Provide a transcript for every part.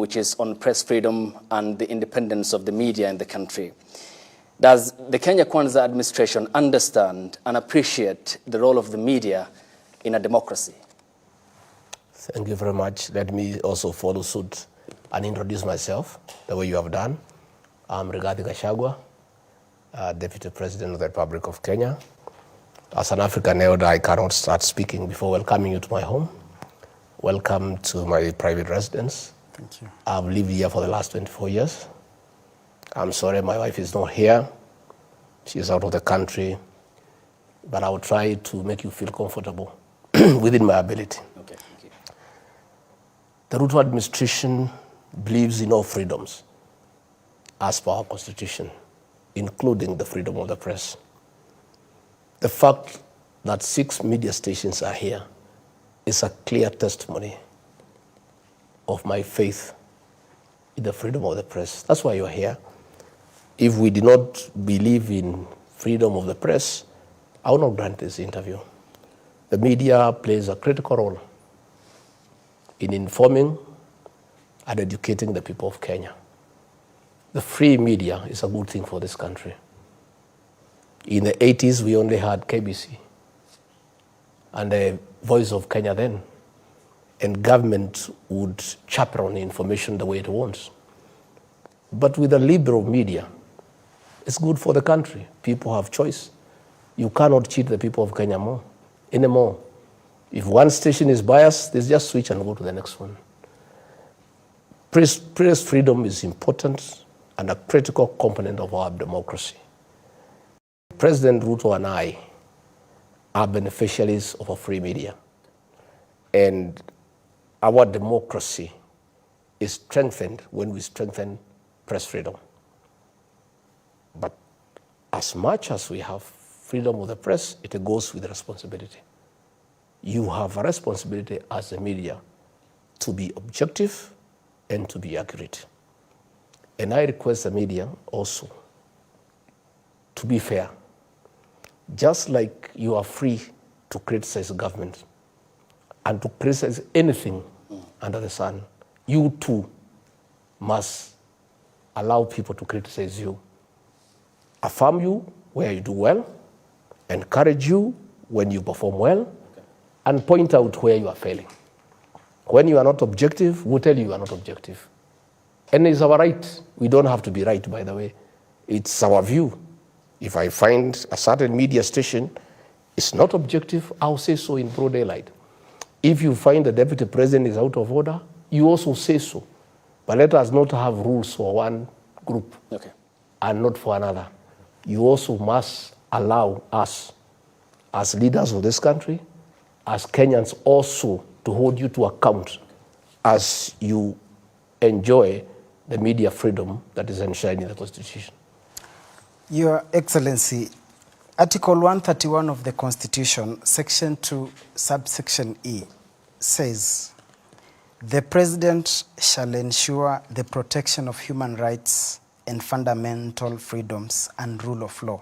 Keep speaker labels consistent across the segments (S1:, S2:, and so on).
S1: which is on press freedom and the independence of the media in the country. Does the Kenya Kwanza administration understand and appreciate the role of the media in a democracy?
S2: Thank you very much. Let me also follow suit and introduce myself the way you have done. I'm Rigathi Gachagua, Deputy President of the Republic of Kenya. As an African elder, I cannot start speaking before welcoming you to my home. Welcome to my private residence.
S3: Thank you.
S2: I've lived here for the last 24 years. I'm sorry my wife is not here. She's out of the country. But I will try to make you feel comfortable within my ability.
S1: Okay, thank you.
S2: The Ruto administration believes in all freedoms as per our constitution, including the freedom of the press. The fact that 6 media stations are here is a clear testimony of my faith in the freedom of the press. That's why you're here. If we did not believe in freedom of the press, I will not grant this interview. The media plays a critical role in informing and educating the people of Kenya. The free media is a good thing for this country. In the 80s, we only had KBC and the Voice of Kenya then, and government would chaperone information the way it wants. But with a liberal media, it's good for the country. People have choice. You cannot cheat the people of Kenya anymore. If one station is biased, they just switch and go to the next one. Press freedom is important and a critical component of our democracy. President Ruto and I are beneficiaries of a free media. And our democracy is strengthened when we strengthen press freedom. But as much as we have freedom of the press, it goes with responsibility. You have a responsibility as a media to be objective and to be accurate. And I request the media also to be fair. Just like you are free to criticize the government and to criticize anything under the sun, you too must allow people to criticize you. Affirm you where you do well, encourage you when you perform well, and point out where you are failing. When you are not objective, we'll tell you are not objective. And it's our right. We don't have to be right, by the way. It's our view. If I find a certain media station is not objective, I'll say so in broad daylight. If you find the deputy president is out of order, you also say so. But let us not have rules for one group and not for another. You also must allow us, as leaders of this country, as Kenyans also, to hold you to account as you enjoy the media freedom that is enshrined in the Constitution.
S3: Your Excellency, Article 131 of the Constitution, Section 2, subsection E, says, "The President shall ensure the protection of human rights and fundamental freedoms and rule of law."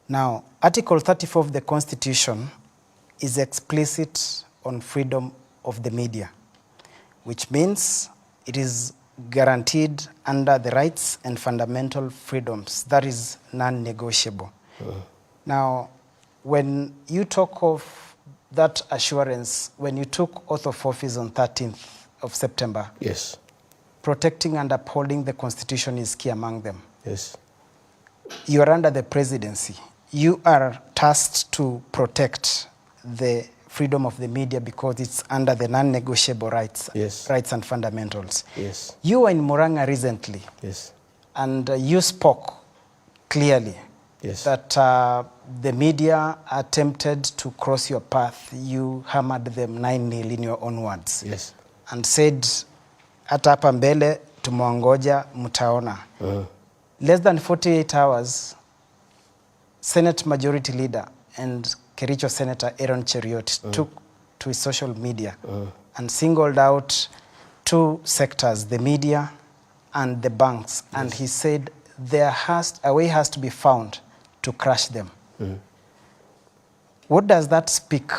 S3: Now, Article 34 of the Constitution is explicit on freedom of the media, which means it is guaranteed under the rights and fundamental freedoms. That is non-negotiable. Now, when you talk of that assurance, when you took oath of office on 13th of September,
S2: yes,
S3: protecting and upholding the Constitution is key among them.
S2: Yes.
S3: You are under the presidency. You are tasked to protect the freedom of the media because it's under the non-negotiable rights,
S2: yes,
S3: rights and fundamentals.
S2: Yes.
S3: You were in Murang'a recently,
S2: yes,
S3: and you spoke clearly,
S2: yes,
S3: that the media attempted to cross your path. You hammered them 9-0 in your own words,
S2: yes,
S3: and said, "Hata hapa mbele tumewangoja mtaona." Less than 48 hours, Senate Majority Leader and Kericho Senator Aaron Cheriot took to his social media and singled out 2 sectors, the media and the banks, yes, and he said a way has to be found to crush them. What does that speak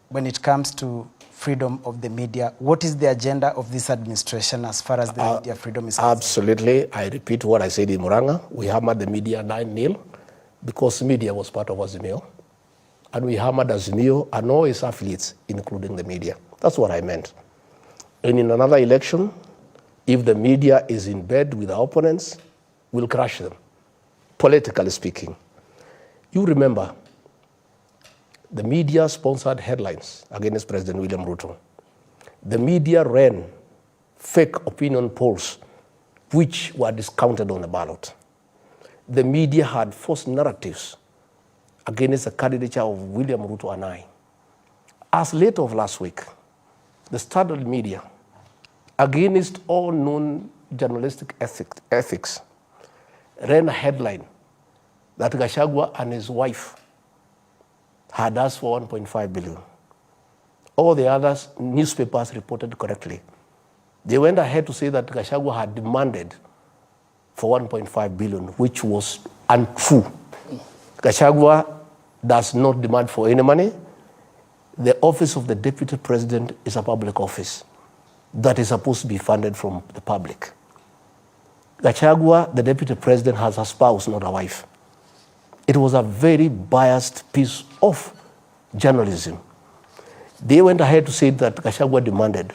S3: when it comes to freedom of the media. What is the agenda of this administration as far as the media freedom is concerned?
S2: Absolutely. I repeat what I said in Murang'a. We hammered the media 9-0 because media was part of Azimio. And we hammered Azimio and all its affiliates, including the media. That's what I meant. And in another election, if the media is in bed with our opponents, we'll crush them, politically speaking. You remember, the media sponsored headlines against President William Ruto. The media ran fake opinion polls, which were discounted on the ballot. The media had false narratives against the candidature of William Ruto and I. As late of last week, the Standard media, against all known journalistic ethics, ran a headline that Gachagua and his wife had asked for 1.5 billion. All the other newspapers reported correctly. They went ahead to say that Gachagua had demanded for 1.5 billion, which was untrue. Gachagua does not demand for any money. The office of the Deputy President is a public office that is supposed to be funded from the public. Gachagua, the Deputy President, has a spouse, not a wife. It was a very biased piece of journalism. They went ahead to say that Gachagua demanded.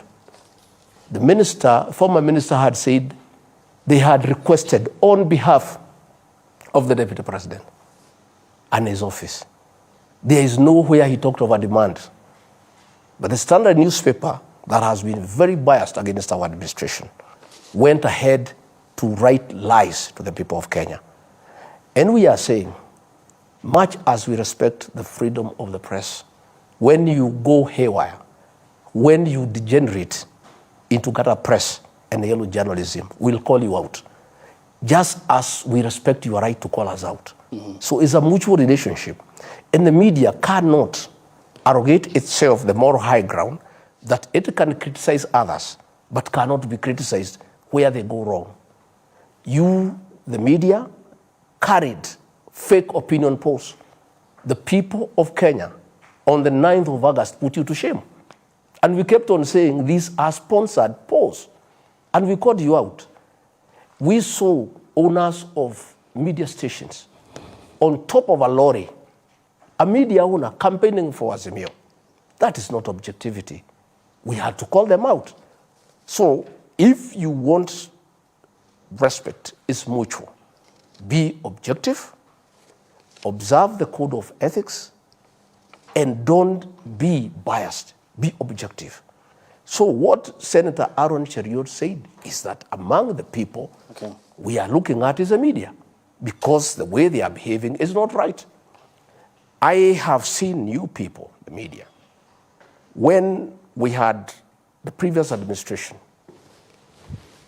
S2: The minister, former minister, had said they had requested on behalf of the Deputy President and his office. There is nowhere he talked of a demand. But the Standard newspaper, that has been very biased against our administration, went ahead to write lies to the people of Kenya. And we are saying, much as we respect the freedom of the press, when you go haywire, when you degenerate into gutter press and yellow journalism, we'll call you out. Just as we respect your right to call us out. Mm-hmm. So it's a mutual relationship. And the media cannot arrogate itself the moral high ground that it can criticize others, but cannot be criticized where they go wrong. You, the media, carried fake opinion polls. The people of Kenya, on the 9th of August, put you to shame. And we kept on saying these are sponsored polls. And we called you out. We saw owners of media stations on top of a lorry, a media owner campaigning for Azimio. That is not objectivity. We had to call them out. So if you want respect, it's mutual. Be objective, observe the code of ethics, and don't be biased. Be objective. So what Senator Aaron Cheriot said is that among the people we are looking at is the media, because the way they are behaving is not right. I have seen new people, the media. When we had the previous administration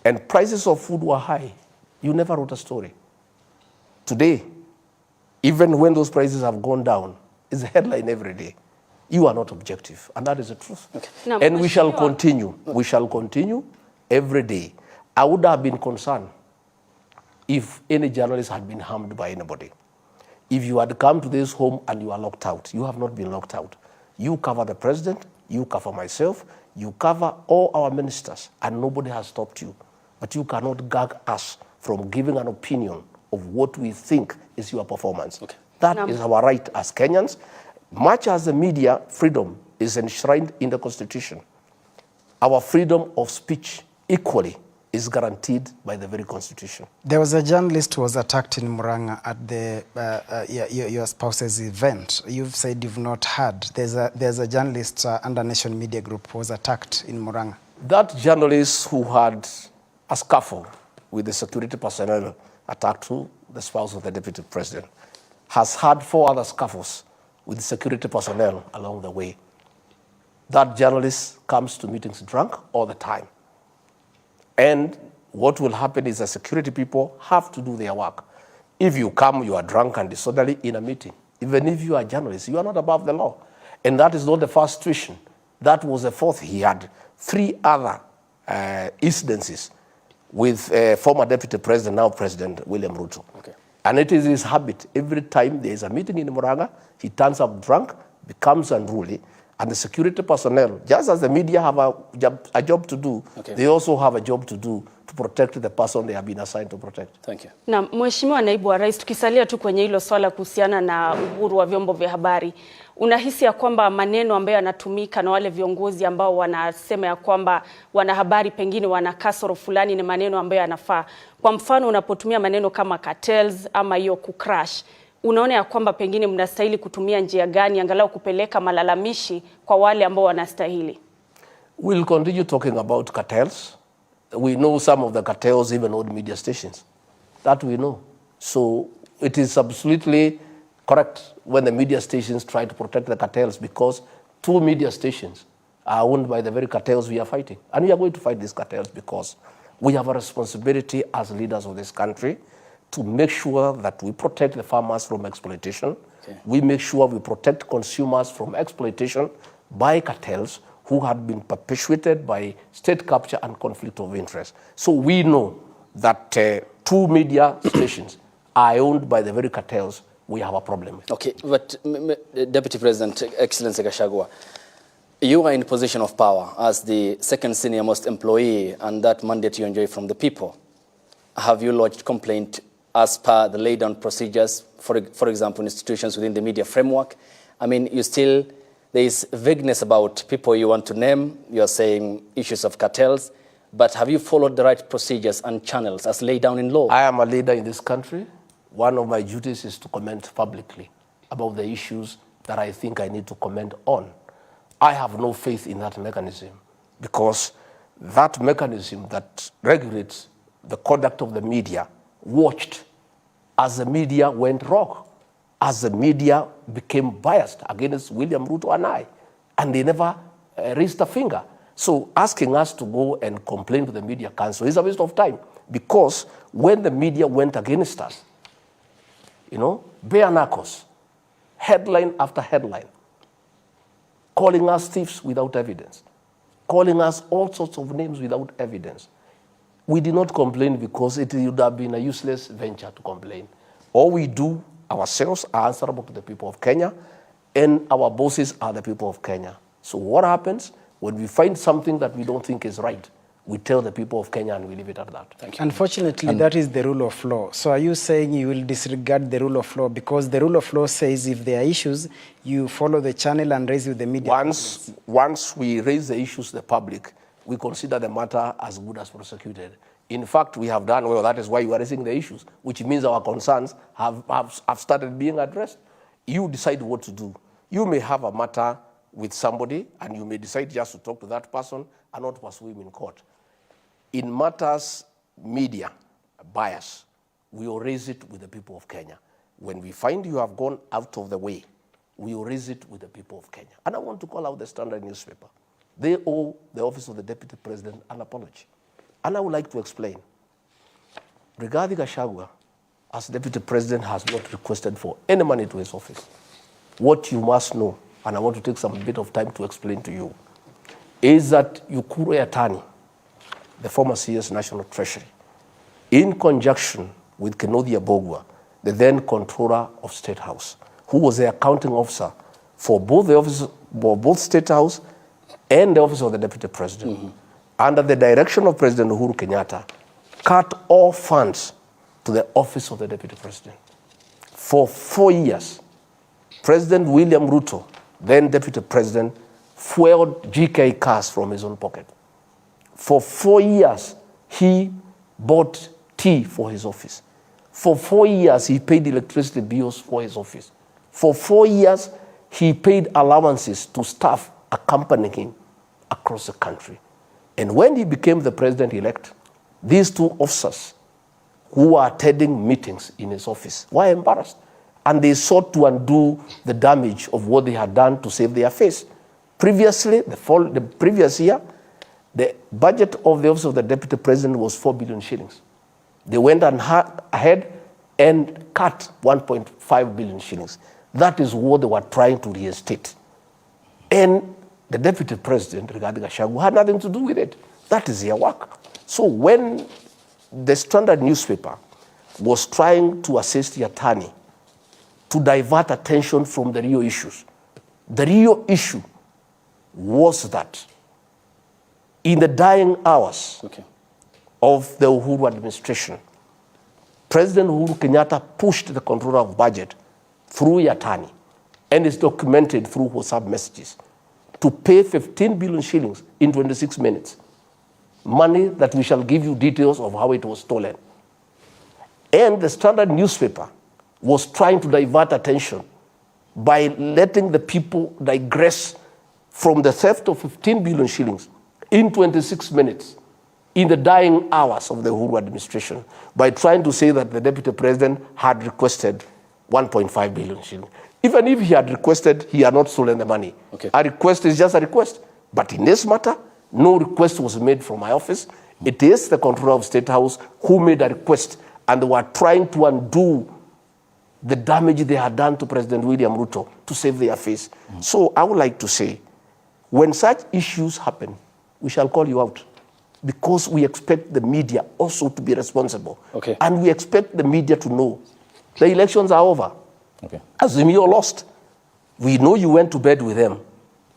S2: and prices of food were high, you never wrote a story. Today, even when those prices have gone down, it's a headline every day. You are not objective, and that is the truth. Okay. No, and we shall continue. We shall continue every day. I would have been concerned if any journalist had been harmed by anybody. If you had come to this home and you are locked out, you have not been locked out. You cover the president, you cover myself, you cover all our ministers, and nobody has stopped you. But you cannot gag us from giving an opinion of what we think is your performance. Okay. That is our right as Kenyans. Much as the media freedom is enshrined in the Constitution, our freedom of speech equally is guaranteed by the very Constitution. There was a journalist who was attacked in Murang'a at the your spouse's event. You've said you've not heard. There's a journalist under Nation Media Group who was attacked in Murang'a. That journalist who had a scuffle with the security personnel attacked to the spouse of the Deputy President has had 4 other scuffles with security personnel along the way. That journalist comes to meetings drunk all the time. And what will happen is the security people have to do their work. If you come, you are drunk and disorderly in a meeting. Even if you are a journalist, you are not above the law. And that is not the first situation. That was the 4th. He had 3 other incidences with former Deputy President, now President William Ruto. Okay. And it is his habit. Every time there is a meeting in Murang'a, he turns up drunk, becomes unruly, And the security personnel, just as the media have a job to do, they also have a job to do to protect the person they have been assigned to protect.
S1: Thank you.
S4: Na Mheshimiwa Naibu wa Rais, tukisalia tu kwenye hilo swala kuhusiana na uhuru wa vyombo vya habari, unahisi ya kwamba maneno ambayo yanatumika na wale viongozi ambao wanasema ya kwamba wanahabari pengine wana kasoro fulani ni maneno ambayo yanafaa? Kwa mfano, unapotumia maneno kama cartels ama hiyo kucrash, unaona ya kwamba pengine mnastahili kutumia njia gani angalau kupeleka malalamishi kwa wale ambao wanastahili?
S2: We'll continue talking about cartels. We know some of the cartels even own media stations. That we know. So it is absolutely correct when the media stations try to protect the cartels, because 2 media stations are owned by the very cartels we are fighting. And we are going to fight these cartels because we have a responsibility as leaders of this country to make sure that we protect the farmers from exploitation. We make sure we protect consumers from exploitation by cartels who had been perpetuated by state capture and conflict of interest. So we know that 2 media stations are owned by the very cartels we have a problem with.
S1: Okay, but Deputy President, Excellency Gachagua, you are in position of power as the second senior most employee, and that mandate you enjoy from the people. Have you lodged complaint as per the laid down procedures, for example, institutions within the media framework? I mean, there is vagueness about people you want to name. You are saying issues of cartels, but have you followed the right procedures and channels as laid down in law?
S2: I am a leader in this country. One of my duties is to comment publicly about the issues that I think I need to comment on. I have no faith in that mechanism, because that mechanism that regulates the conduct of the media watched as the media went rogue, as the media became biased against William Ruto and I, and they never raised a finger. So asking us to go and complain to the Media Council is a waste of time, because when the media went against us, bare knuckles, headline after headline, calling us thieves without evidence, calling us all sorts of names without evidence. We did not complain because it would have been a useless venture to complain. All we do ourselves are answerable to the people of Kenya, and our bosses are the people of Kenya. So what happens when we find something that we don't think is right? We tell the people of Kenya and we leave it at that.
S3: Thank you. Unfortunately, that is the rule of law. So are you saying you will disregard the rule of law? Because the rule of law says if there are issues, you follow the channel and raise with the media.
S2: Once we raise the issues to the public, we consider the matter as good as prosecuted. In fact, we have done well. That is why you are raising the issues, which means our concerns have started being addressed. You decide what to do. You may have a matter with somebody, and you may decide just to talk to that person and not pursue him in court. In matters media bias, we will raise it with the people of Kenya. When we find you have gone out of the way, we will raise it with the people of Kenya. And I want to call out the Standard newspaper. They owe the office of the Deputy President an apology. And I would like to explain. Rigathi Gachagua, as Deputy President, has not requested for any money to his office. What you must know, and I want to take some bit of time to explain to you, is that Nakuru Attorney, the former CS National Treasury, in conjunction with Kennedy Abogwa, the then Controller of State House, who was the accounting officer for both the office, both State House and the office of the Deputy President, under the direction of President Uhuru Kenyatta, cut all funds to the office of the Deputy President. For 4 years, President William Ruto, then Deputy President, fueled GK cars from his own pocket. For 4 years, he bought tea for his office. For 4 years, he paid electricity bills for his office. For 4 years, he paid allowances to staff accompanying him across the country. And when he became the president-elect, these 2 officers who were attending meetings in his office were embarrassed. And they sought to undo the damage of what they had done to save their face. Previously, the previous year, the budget of the office of the Deputy President was 4 billion shillings. They went ahead and cut 1.5 billion shillings. That is what they were trying to reinstate. And the Deputy President, Rigathi Gachagua, had nothing to do with it. That is their work. So when the Standard newspaper was trying to assist the attorney to divert attention from the real issues, the real issue was that in the dying hours of the Uhuru administration, President Uhuru Kenyatta pushed the controller of budget through Yatani, and is documented through WhatsApp messages, to pay 15 billion shillings in 26 minutes. Money that we shall give you details of how it was stolen. And the Standard newspaper was trying to divert attention by letting the people digress from the theft of 15 billion shillings in 26 minutes in the dying hours of the Uhuru administration by trying to say that the deputy president had requested 1.5 billion shillings. Even if he had requested, he had not stolen the money. A request is just a request. But in this matter, no request was made from my office. It is the Controller of State House who made a request, and they were trying to undo the damage they had done to President William Ruto to save their face. So I would like to say, when such issues happen, we shall call you out, because we expect the media also to be responsible. And we expect the media to know the elections are over. Azimio lost. We know you went to bed with them.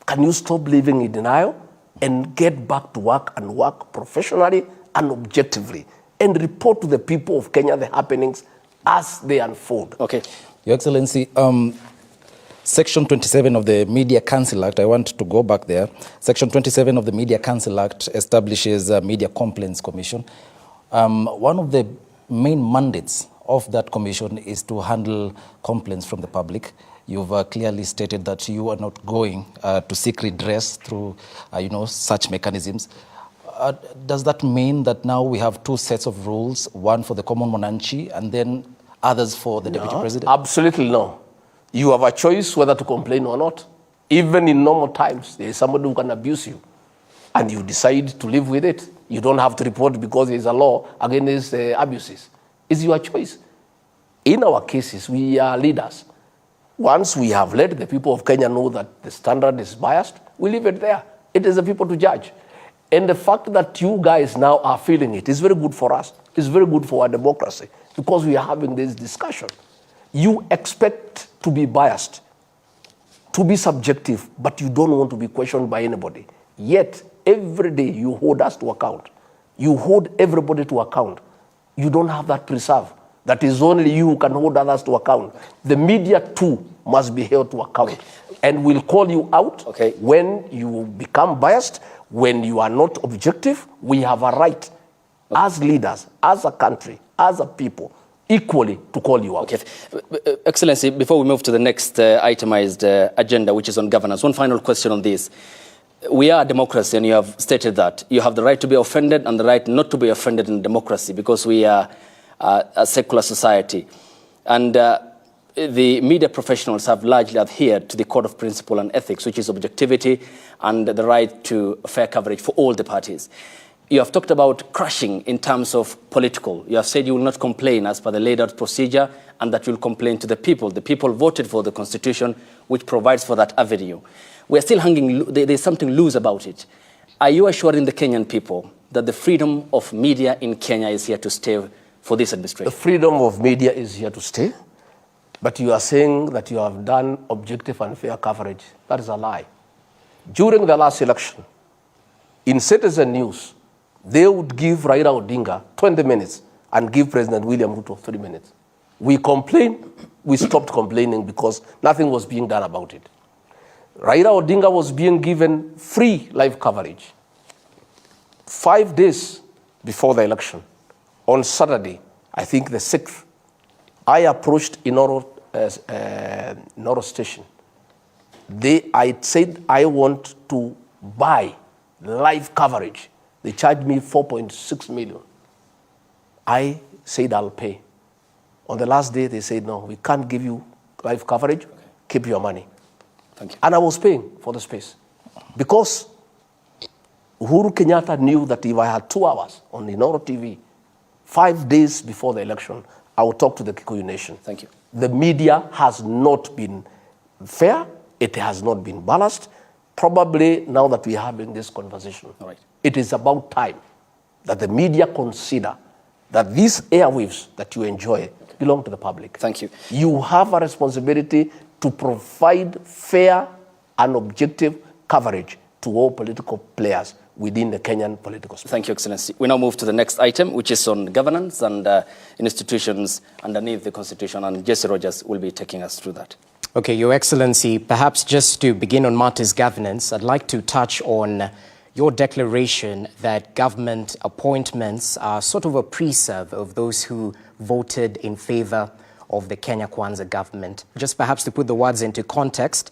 S2: Can you stop living in denial and get back to work and work professionally and objectively and report to the people of Kenya the happenings as they unfold?
S5: Your Excellency, Section 27 of the Media Council Act, I want to go back there. Section 27 of the Media Council Act establishes a Media Complaints Commission. One of the main mandates of that commission is to handle complaints from the public. You've clearly stated that you are not going to seek redress through, such mechanisms. Does that mean that now we have two sets of rules, one for the common mwananchi and then others for the deputy president?
S2: Absolutely no. You have a choice whether to complain or not. Even in normal times, there is somebody who can abuse you, and you decide to live with it. You don't have to report because there is a law against abuses. It's your choice. In our cases, we are leaders. Once we have let the people of Kenya know that the standard is biased, we leave it there. It is the people to judge. And the fact that you guys now are feeling it is very good for us. It's very good for our democracy, because we are having this discussion. You expect to be biased, to be subjective, but you don't want to be questioned by anybody. Yet, every day you hold us to account. You hold everybody to account. You don't have that preserve. That is only you who can hold others to account. The media too must be held to account. And we'll call you out when you become biased, when you are not objective. We have a right as leaders, as a country, as a people, equally to call you out.
S1: Excellency, before we move to the next itemized agenda, which is on governance, one final question on this. We are a democracy, and you have stated that you have the right to be offended and the right not to be offended in democracy, because we are a secular society. And the media professionals have largely adhered to the code of principle and ethics, which is objectivity and the right to fair coverage for all the parties. You have talked about crushing in terms of political. You have said you will not complain as per the laid out procedure, and that you will complain to the people. The people voted for the constitution, which provides for that avenue. We're still hanging, there's something loose about it. Are you assuring the Kenyan people that the freedom of media in Kenya is here to stay for this administration?
S2: The freedom of media is here to stay, but you are saying that you have done objective and fair coverage. That is a lie. During the last election, in Citizen News, they would give Raila Odinga 20 minutes and give President William Ruto 3 minutes. We complained, we stopped complaining because nothing was being done about it. Raila Odinga was being given free live coverage. 5 days before the election, on Saturday, I think the 6th, I approached Inoro Station. I said I want to buy live coverage. They charged me 4.6 million. I said I'll pay. On the last day, they said, no, we can't give you live coverage. Keep your money.
S1: Thank you.
S2: And I was paying for the space. Because Uhuru Kenyatta knew that if I had 2 hours on Inoro TV, 5 days before the election, I would talk to the Kikuyu nation.
S1: Thank you.
S2: The media has not been fair. It has not been balanced. Probably now that we are having this conversation, it is about time that the media consider that these airwaves that you enjoy belong to the public.
S1: Thank you.
S2: You have a responsibility to provide fair and objective coverage to all political players within the Kenyan political space.
S1: Thank you, Excellency. We now move to the next item, which is on governance and institutions underneath the Constitution, and Jesse Rogers will be taking us through that.
S6: Okay, Your Excellency, perhaps just to begin on matters governance, I'd like to touch on your declaration that government appointments are sort of a preserve of those who voted in favor of the Kenya Kwanza government. Just perhaps to put the words into context,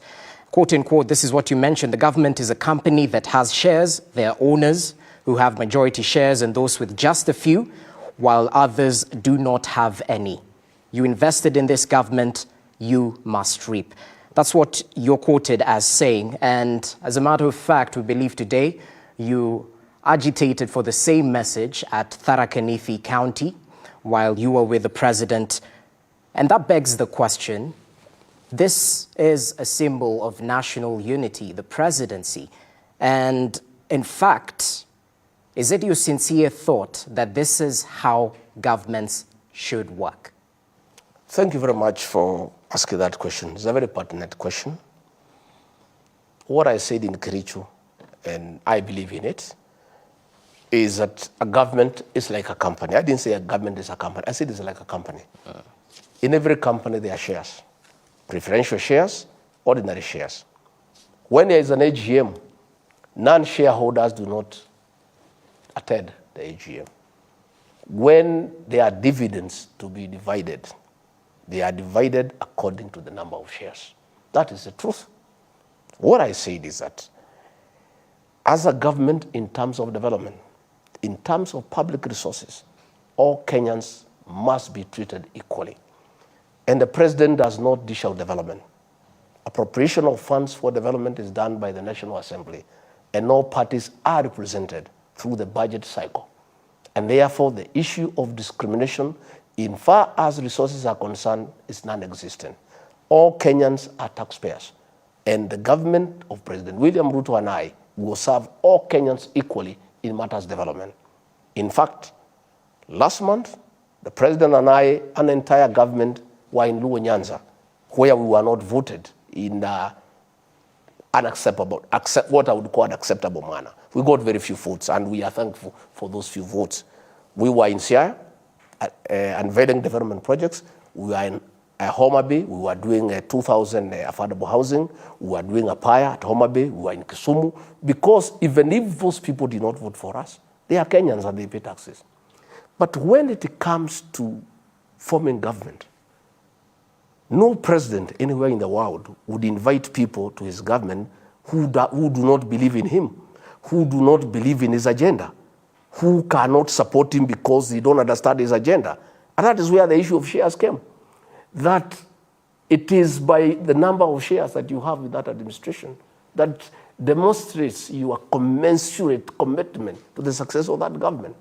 S6: quote unquote, this is what you mentioned: the government is a company that has shares, their owners who have majority shares and those with just a few, while others do not have any. You invested in this government, you must reap. That's what you're quoted as saying. And as a matter of fact, we believe today you agitated for the same message at Tharaka Nithi County while you were with the president. And that begs the question, this is a symbol of national unity, the presidency. And in fact, is it your sincere thought that this is how governments should work?
S2: Thank you very much for asking that question. It's a very pertinent question. What I said in Kericho, and I believe in it, is that a government is like a company. I didn't say a government is a company. I said it's like a company. In every company, there are shares. Preferential shares, ordinary shares. When there is an AGM, non-shareholders do not attend the AGM. When there are dividends to be divided, they are divided according to the number of shares. That is the truth. What I said is that as a government, in terms of development, in terms of public resources, all Kenyans must be treated equally. And the president does not dish out development. Appropriation of funds for development is done by the National Assembly, and all parties are represented through the budget cycle. And therefore, the issue of discrimination, in far as resources are concerned, is non-existent. All Kenyans are taxpayers, and the government of President William Ruto and I will serve all Kenyans equally in matters of development. In fact, last month, the president and I, and the entire government, were in Luo Nyanza, where we were not voted in what I would call an acceptable manner. We got very few votes, and we are thankful for those few votes. We were in Siaya, unveiling development projects. We were in Homa Bay. We were doing 2,000 affordable housing. We were doing a PIA at Homa Bay. We were in Kisumu. Because even if those people did not vote for us, they are Kenyans and they pay taxes. But when it comes to forming government, no president anywhere in the world would invite people to his government who do not believe in him, who do not believe in his agenda, who cannot support him because they don't understand his agenda. And that is where the issue of shares came. That it is by the number of shares that you have with that administration that demonstrates your commensurate commitment to the success of that government.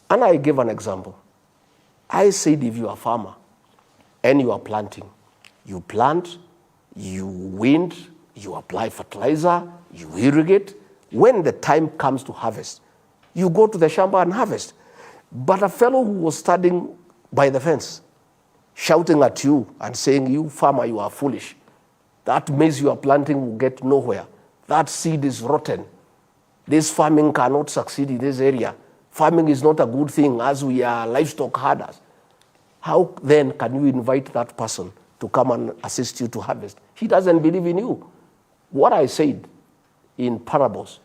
S2: And I gave an example. I said if you are a farmer, and you are planting. You plant, you wind, you apply fertilizer, you irrigate. When the time comes to harvest, you go to the shamba and harvest. But a fellow who was standing by the fence, shouting at you and saying, you farmer, you are foolish. That maize you are planting will get nowhere. That seed is rotten. This farming cannot succeed in this area. Farming is not a good thing as we are livestock herders. How then can you invite that person to come and assist you to harvest? He doesn't believe in you. What I said in parables,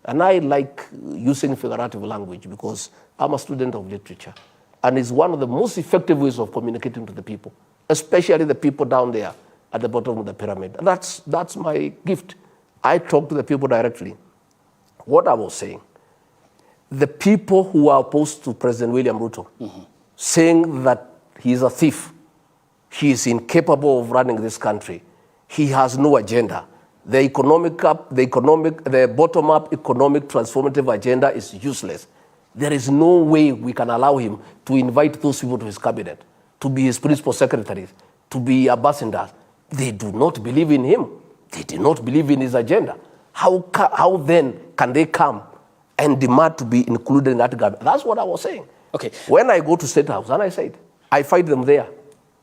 S2: and I like using figurative language because I'm a student of literature, and it's one of the most effective ways of communicating to the people, especially the people down there at the bottom of the pyramid. And that's my gift. I talk to the people directly. What I was saying, the people who are opposed to President William Ruto, saying that he is a thief, he is incapable of running this country, he has no agenda, the bottom-up economic transformative agenda is useless. There is no way we can allow him to invite those people to his cabinet, to be his principal secretaries, to be ambassadors. They do not believe in him. They do not believe in his agenda. How then can they come and demand to be included in that government? That's what I was saying.
S1: Okay.
S2: When I go to State House, and I said, I fight them there.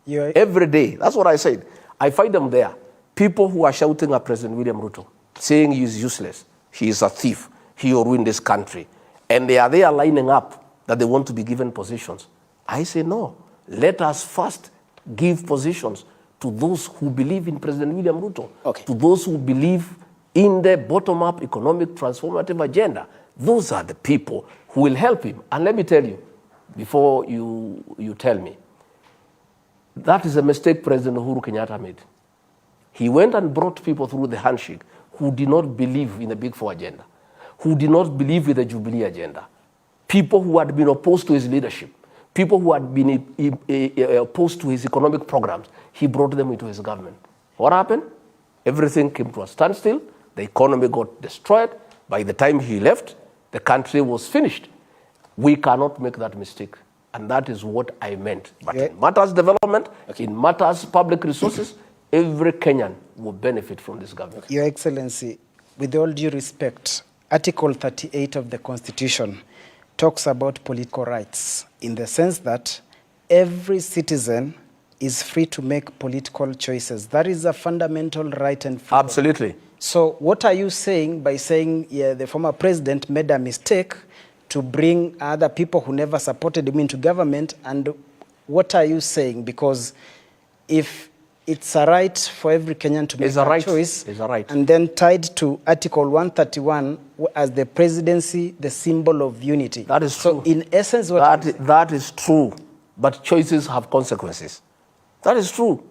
S2: Every day. That's what I said. I fight them there. People who are shouting at President William Ruto, saying he is useless, he is a thief, he will ruin this country, and they are lining up that they want to be given positions. I say no. Let us first give positions to those who believe in President William Ruto, to those who believe in the bottom-up economic transformative agenda. Those are the people who will help him. And let me tell you, before you tell me, that is a mistake President Uhuru Kenyatta made. He went and brought people through the handshake who did not believe in the Big Four agenda, who did not believe in the Jubilee agenda, people who had been opposed to his leadership, people who had been opposed to his economic programs. He brought them into his government. What happened? Everything came to a standstill. The economy got destroyed. By the time he left, the country was finished. We cannot make that mistake. And that is what I meant. But in matters development, in matters public resources, every Kenyan will benefit from this government.
S3: Your Excellency, with all due respect, Article 38 of the Constitution talks about political rights in the sense that every citizen is free to make political choices. That is a fundamental right and freedom.
S2: Absolutely.
S3: So what are you saying by saying the former president made a mistake to bring other people who never supported him into government? And what are you saying? Because if it's a right for every Kenyan to make a choice,
S2: it's a right.
S3: And then tied to Article 131 as the presidency, the symbol of unity.
S2: That is true.
S3: So in essence,
S2: that is true, but choices have consequences. That is true.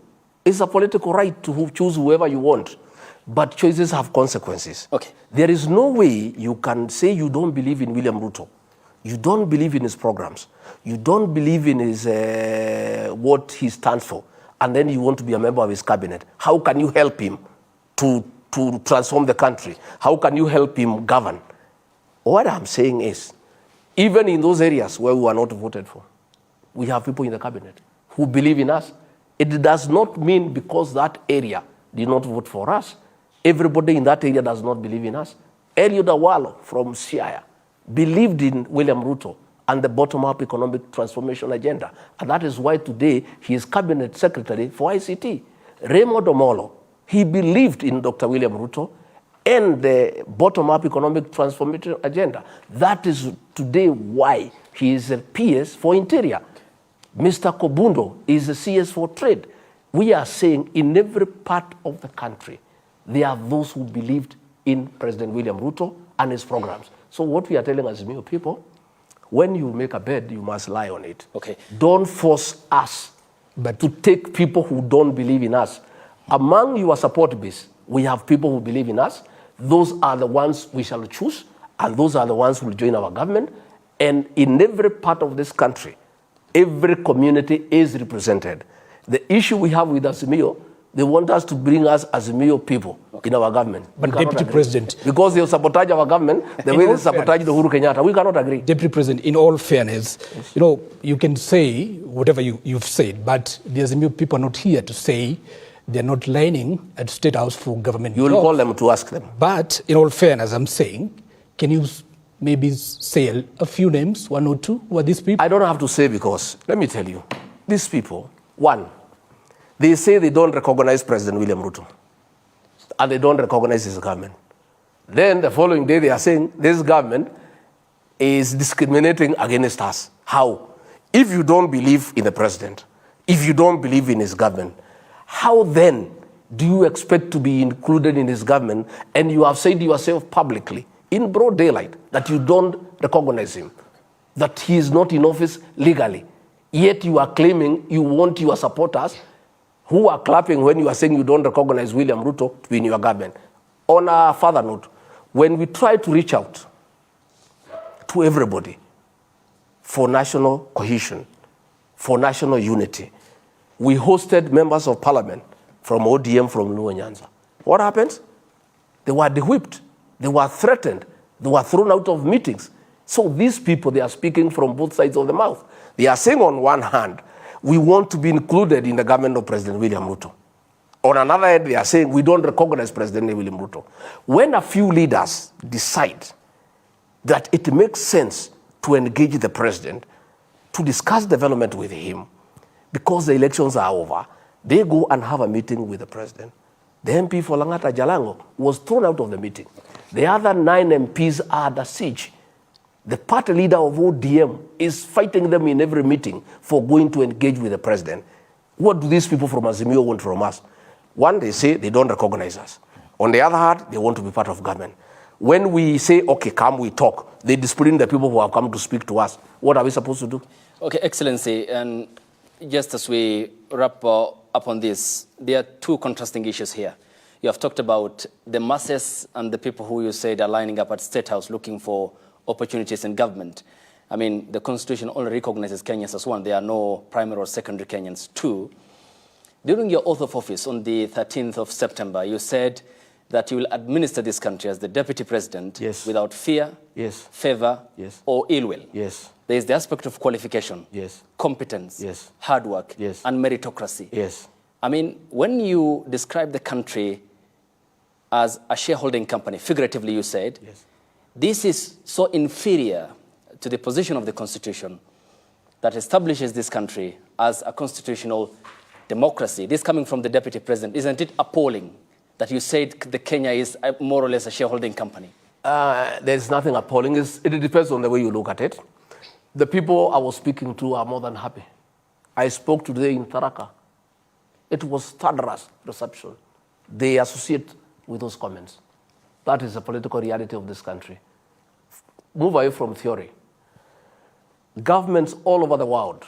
S2: It's a political right to choose whoever you want, but choices have consequences.
S1: Okay.
S2: There is no way you can say you don't believe in William Ruto. You don't believe in his programs. You don't believe in his what he stands for, and then you want to be a member of his cabinet. How can you help him to transform the country? How can you help him govern? What I'm saying is, even in those areas where we are not voted for, we have people in the cabinet who believe in us. It does not mean because that area did not vote for us, everybody in that area does not believe in us. Eliud Awalo from Siaya believed in William Ruto and the bottom-up economic transformation agenda. And that is why today he is cabinet secretary for ICT. Raymond Omolo, he believed in Dr. William Ruto and the bottom-up economic transformation agenda. That is today why he is a PS for Interior. Mr. Kobundo is a CS for Trade. We are saying in every part of the country, there are those who believed in President William Ruto and his programs. So what we are telling Azimio people, when you make a bed, you must lie on it.
S1: Okay.
S2: Don't force us to take people who don't believe in us. Among your support base, we have people who believe in us. Those are the ones we shall choose, and those are the ones who will join our government. And in every part of this country, every community is represented. The issue we have with Azimio, they want us to bring us Azimio people in our government.
S7: But Deputy President...
S2: Because they sabotage our government the way they sabotage the Uhuru Kenyatta. We cannot agree.
S7: Deputy President, in all fairness, you know, you can say whatever you've said, but the Azimio people are not here to say they're not lining at State House for government
S2: You will call them to ask them.
S7: But in all fairness, I'm saying, can you maybe say a few names, one or two, who are these people?
S2: I don't have to say because, let me tell you, these people, one, they say they don't recognize President William Ruto and they don't recognize his government. Then the following day they are saying this government is discriminating against us. How? If you don't believe in the president, if you don't believe in his government, how then do you expect to be included in his government and you have said yourself publicly in broad daylight that you don't recognize him, that he is not in office legally, yet you are claiming you want your supporters who are clapping when you are saying you don't recognize William Ruto to be in your government. On a further note, when we try to reach out to everybody for national cohesion, for national unity, we hosted members of parliament from ODM, from Luo Nyanza. What happened? They were de-whipped. They were threatened. They were thrown out of meetings. So these people, they are speaking from both sides of the mouth. They are saying on one hand, we want to be included in the government of President William Ruto. On another hand, they are saying we don't recognize President William Ruto. When a few leaders decide that it makes sense to engage the president, to discuss development with him, because the elections are over, they go and have a meeting with the president. The MP for Langata Jalango was thrown out of the meeting. The other 9 MPs are under siege. The party leader of ODM is fighting them in every meeting for going to engage with the president. What do these people from Azimio want from us? One, they say they don't recognize us. On the other hand, they want to be part of government. When we say, okay, come, we talk, they discipline the people who have come to speak to us. What are we supposed to do?
S1: Okay, Excellency, and just as we wrap up on this, there are 2 contrasting issues here. You have talked about the masses and the people who you said are lining up at State House looking for opportunities in government. I mean, the Constitution only recognizes Kenyans as one. There are no primary or secondary Kenyans. 2, during your oath of office on the 13th of September, you said that you will administer this country as the deputy president without fear, favor, or ill will. There is the aspect of qualification, competence, hard work, and meritocracy. I mean, when you describe the country as a shareholding company, figuratively you said, this is so inferior to the position of the Constitution that establishes this country as a constitutional democracy. This coming from the deputy president, isn't it appalling that you said the Kenya is more or less a shareholding company?
S2: There's nothing appalling. It depends on the way you look at it. The people I was speaking to are more than happy. I spoke today in Tharaka. It was thunderous reception. They associate with those comments. That is the political reality of this country. Move away from theory. Governments all over the world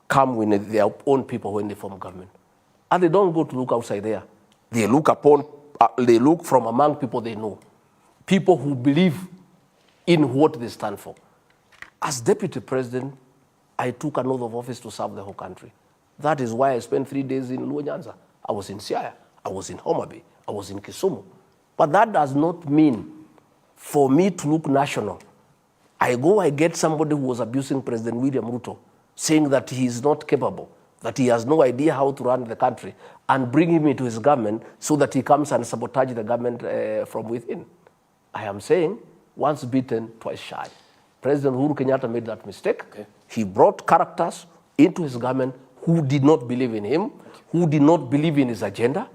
S2: come with their own people when they form government. And they don't go to look outside there. They look from among people they know. People who believe in what they stand for. As deputy president, I took an oath of office to serve the whole country. That is why I spent 3 days in Luo Nyanza. I was in Siaya. I was in Homa Bay. I was in Kisumu. But that does not mean for me to look national. I get somebody who was abusing President William Ruto, saying that he is not capable, that he has no idea how to run the country, and bring him into his government so that he comes and sabotage the government from within. I am saying, once bitten, twice shy. President Uhuru Kenyatta made that mistake. He brought characters into his government who did not believe in him, who did not believe in his agenda,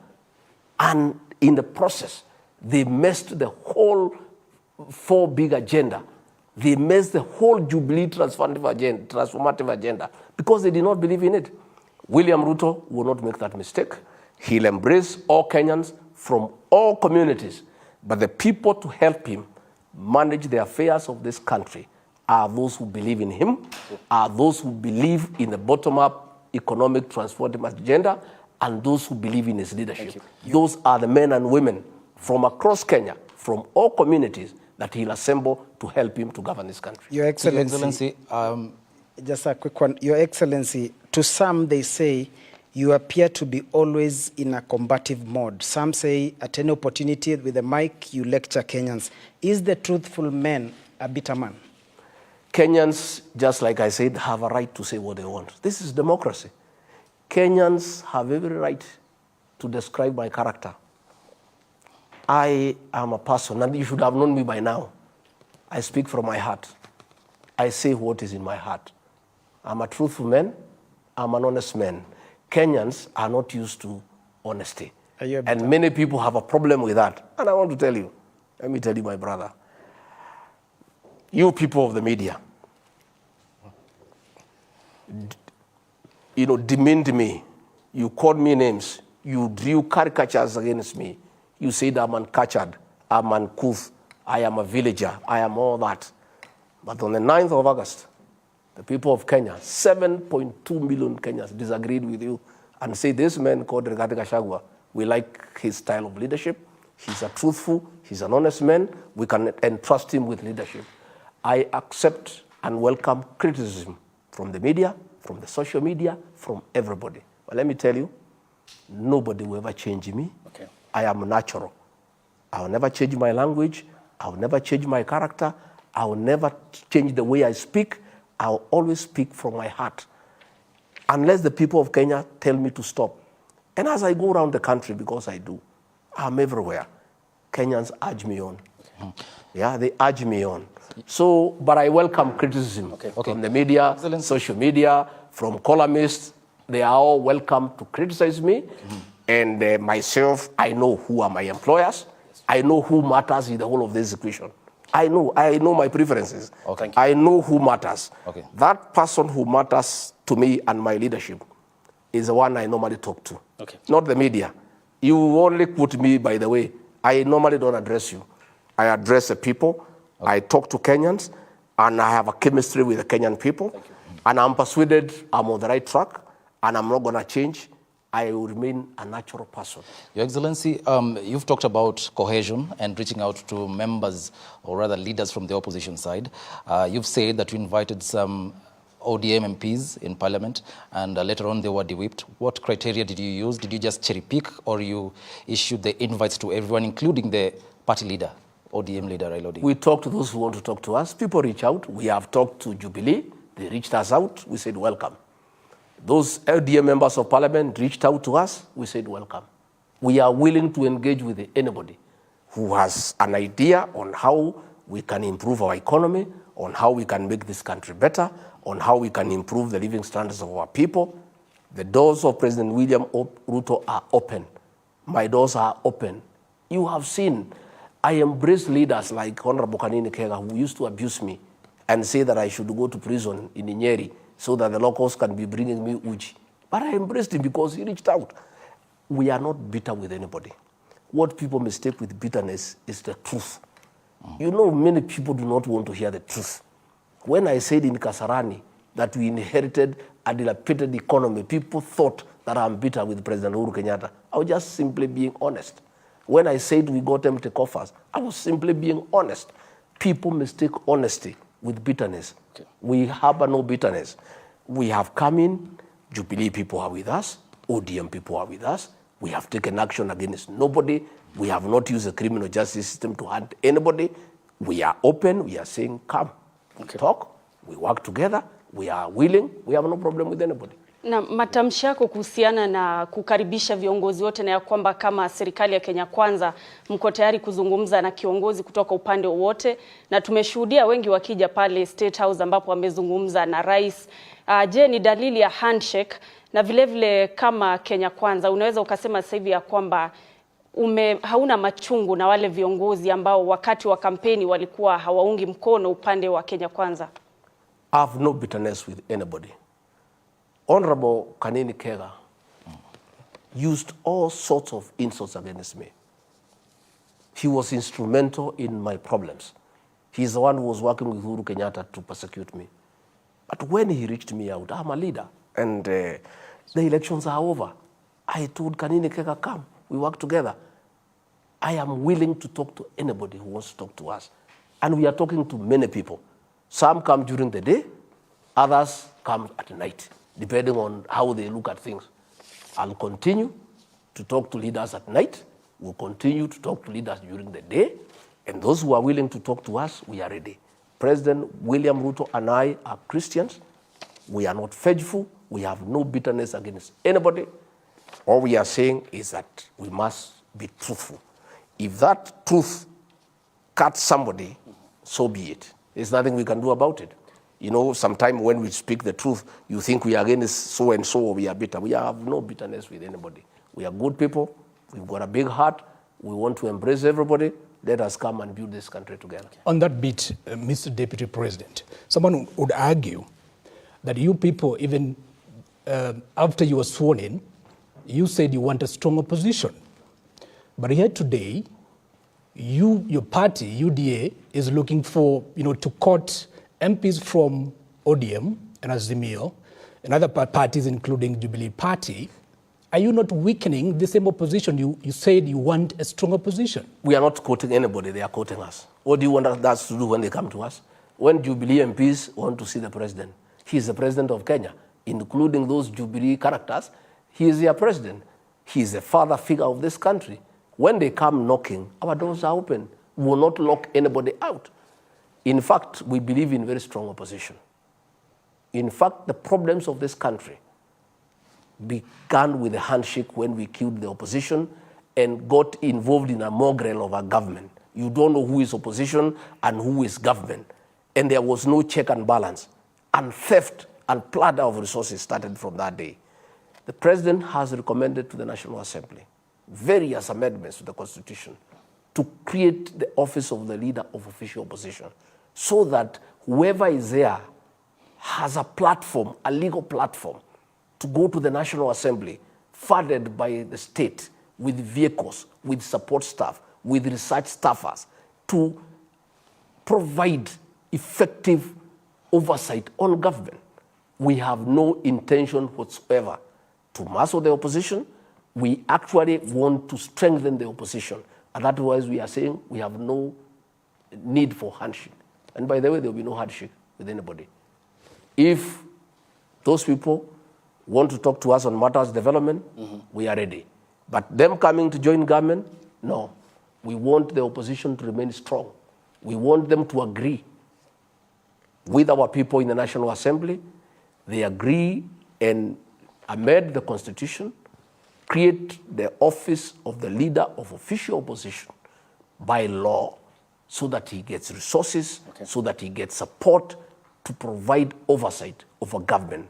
S2: and in the process, they messed the whole 4 big agenda. They messed the whole Jubilee transformative agenda because they did not believe in it. William Ruto will not make that mistake. He'll embrace all Kenyans from all communities. But the people to help him manage the affairs of this country are those who believe in him, are those who believe in the bottom-up economic transformative agenda, and those who believe in his leadership. Those are the men and women from across Kenya, from all communities, that he'll assemble to help him to govern this country.
S3: Your Excellency, just a quick one. Your Excellency, to some they say you appear to be always in a combative mode. Some say at any opportunity with a mic you lecture Kenyans. Is the truthful man a bitter man?
S2: Kenyans, just like I said, have a right to say what they want. This is democracy. Kenyans have every right to describe my character. I am a person, and you should have known me by now. I speak from my heart. I say what is in my heart. I'm a truthful man. I'm an honest man. Kenyans are not used to honesty. And many people have a problem with that. And I want to tell you, let me tell you, my brother, you people of the media, demeaned me. You called me names. You drew caricatures against me. You said I'm uncatchered, I'm uncouth, I am a villager, I am all that. But on the 9th of August, the people of Kenya, 7.2 million Kenyans disagreed with you and said this man called Rigathi Gachagua, we like his style of leadership, he's a truthful, he's an honest man, we can entrust him with leadership. I accept and welcome criticism from the media, from the social media, from everybody. But let me tell you, nobody will ever change me. I am natural. I will never change my language. I will never change my character. I will never change the way I speak. I will always speak from my heart. Unless the people of Kenya tell me to stop. And as I go around the country, because I do, I'm everywhere. Kenyans urge me on. Yeah, they urge me on. So, but I welcome criticism from the media, social media, from columnists. They are all welcome to criticize me. And myself, I know who are my employers. I know who matters in the whole of this equation. I know my preferences.
S1: Okay.
S2: I know who matters.
S1: Okay.
S2: That person who matters to me and my leadership is the one I normally talk to.
S1: Okay.
S2: Not the media. You only quote me, by the way. I normally don't address you. I address the people. Okay. I talk to Kenyans, and I have a chemistry with the Kenyan people. And I'm persuaded I'm on the right track, and I'm not going to change. I will remain a natural person.
S5: Your Excellency, you've talked about cohesion and reaching out to members, or rather leaders from the opposition side. You've said that you invited some ODM MPs in Parliament, and later on they were de-whipped. What criteria did you use? Did you just cherry pick, or you issued the invites to everyone, including the party leader, ODM leader Raila Odinga?
S2: We talk to those who want to talk to us. People reach out. We have talked to Jubilee. They reached us out. We said, welcome. Those LDA members of Parliament reached out to us. We said, welcome. We are willing to engage with anybody who has an idea on how we can improve our economy, on how we can make this country better, on how we can improve the living standards of our people. The doors of President William Ruto are open. My doors are open. You have seen, I embrace leaders like Honorable Kanini Kega, who used to abuse me and say that I should go to prison in Nyeri so that the locals can be bringing me uji. But I embraced him because he reached out. We are not bitter with anybody. What people mistake with bitterness is the truth. You know, many people do not want to hear the truth. When I said in Kasarani that we inherited a dilapidated economy, people thought that I'm bitter with President Uhuru Kenyatta. I was just simply being honest. When I said we got empty coffers, I was simply being honest. People mistake honesty with bitterness. Okay. We harbor no bitterness. We have come in, Jubilee people are with us, ODM people are with us. We have taken action against nobody. We have not used the criminal justice system to hunt anybody. We are open, we are saying, come, okay. Talk, we work together, we are willing, we have no problem with anybody.
S4: Na matamshi yako kuhusiana na kukaribisha viongozi wote na ya kwamba kama serikali ya Kenya Kwanza mko tayari kuzungumza na kiongozi kutoka upande wote, na tumeshuhudia wengi wakija pale State House ambapo wamezungumza na rais. Je, ni dalili ya handshake? Na vile kama Kenya Kwanza unaweza ukasema sasa hivi ya kwamba hauna machungu na wale viongozi ambao wakati wa kampeni walikuwa hawaungi mkono upande wa Kenya Kwanza?
S2: I have no bitterness with anybody. Honorable Kanini Kega used all sorts of insults against me. He was instrumental in my problems. He's the one who was working with Uhuru Kenyatta to persecute me. But when he reached me out, I'm a leader, and the elections are over. I told Kanini Kega, come, we work together. I am willing to talk to anybody who wants to talk to us. And we are talking to many people. Some come during the day, others come at night, depending on how they look at things. I'll continue to talk to leaders at night. We'll continue to talk to leaders during the day. And those who are willing to talk to us, we are ready. President William Ruto and I are Christians. We are not faithful. We have no bitterness against anybody. All we are saying is that we must be truthful. If that truth cuts somebody, so be it. There's nothing we can do about it. You know, sometimes when we speak the truth, you think we are against so-and-so, or we are bitter. We have no bitterness with anybody. We are good people. We've got a big heart. We want to embrace everybody. Let us come and build this country together.
S7: On that bit, Mr. Deputy President, someone would argue that you people, even after you were sworn in, you said you want a strong opposition. But here today, your party, UDA, is looking for, to cut MPs from ODM and Azimio and other parties, including Jubilee Party. Are you not weakening the same opposition? You said you want a strong opposition.
S2: We are not quoting anybody, they are quoting us. What do you want us to do when they come to us? When Jubilee MPs want to see the president, he is the president of Kenya, including those Jubilee characters. He is their president. He is the father figure of this country. When they come knocking, our doors are open. We will not lock anybody out. In fact, we believe in very strong opposition. In fact, the problems of this country began with a handshake when we killed the opposition and got involved in a mongrel of a government. You don't know who is opposition and who is government. And there was no check and balance. And theft and plunder of resources started from that day. The president has recommended to the National Assembly various amendments to the Constitution to create the office of the leader of official opposition so that whoever is there has a platform, a legal platform, to go to the National Assembly, funded by the state, with vehicles, with support staff, with research staffers, to provide effective oversight on government. We have no intention whatsoever to muscle the opposition. We actually want to strengthen the opposition. And that's why we are saying we have no need for handshake. And by the way, there will be no handshake with anybody. If those people want to talk to us on matters development, we are ready. But them coming to join government, no. We want the opposition to remain strong. We want them to agree with our people in the National Assembly. They agree and amend the Constitution, create the office of the leader of official opposition by law so that he gets resources, so that he gets support to provide oversight of a government.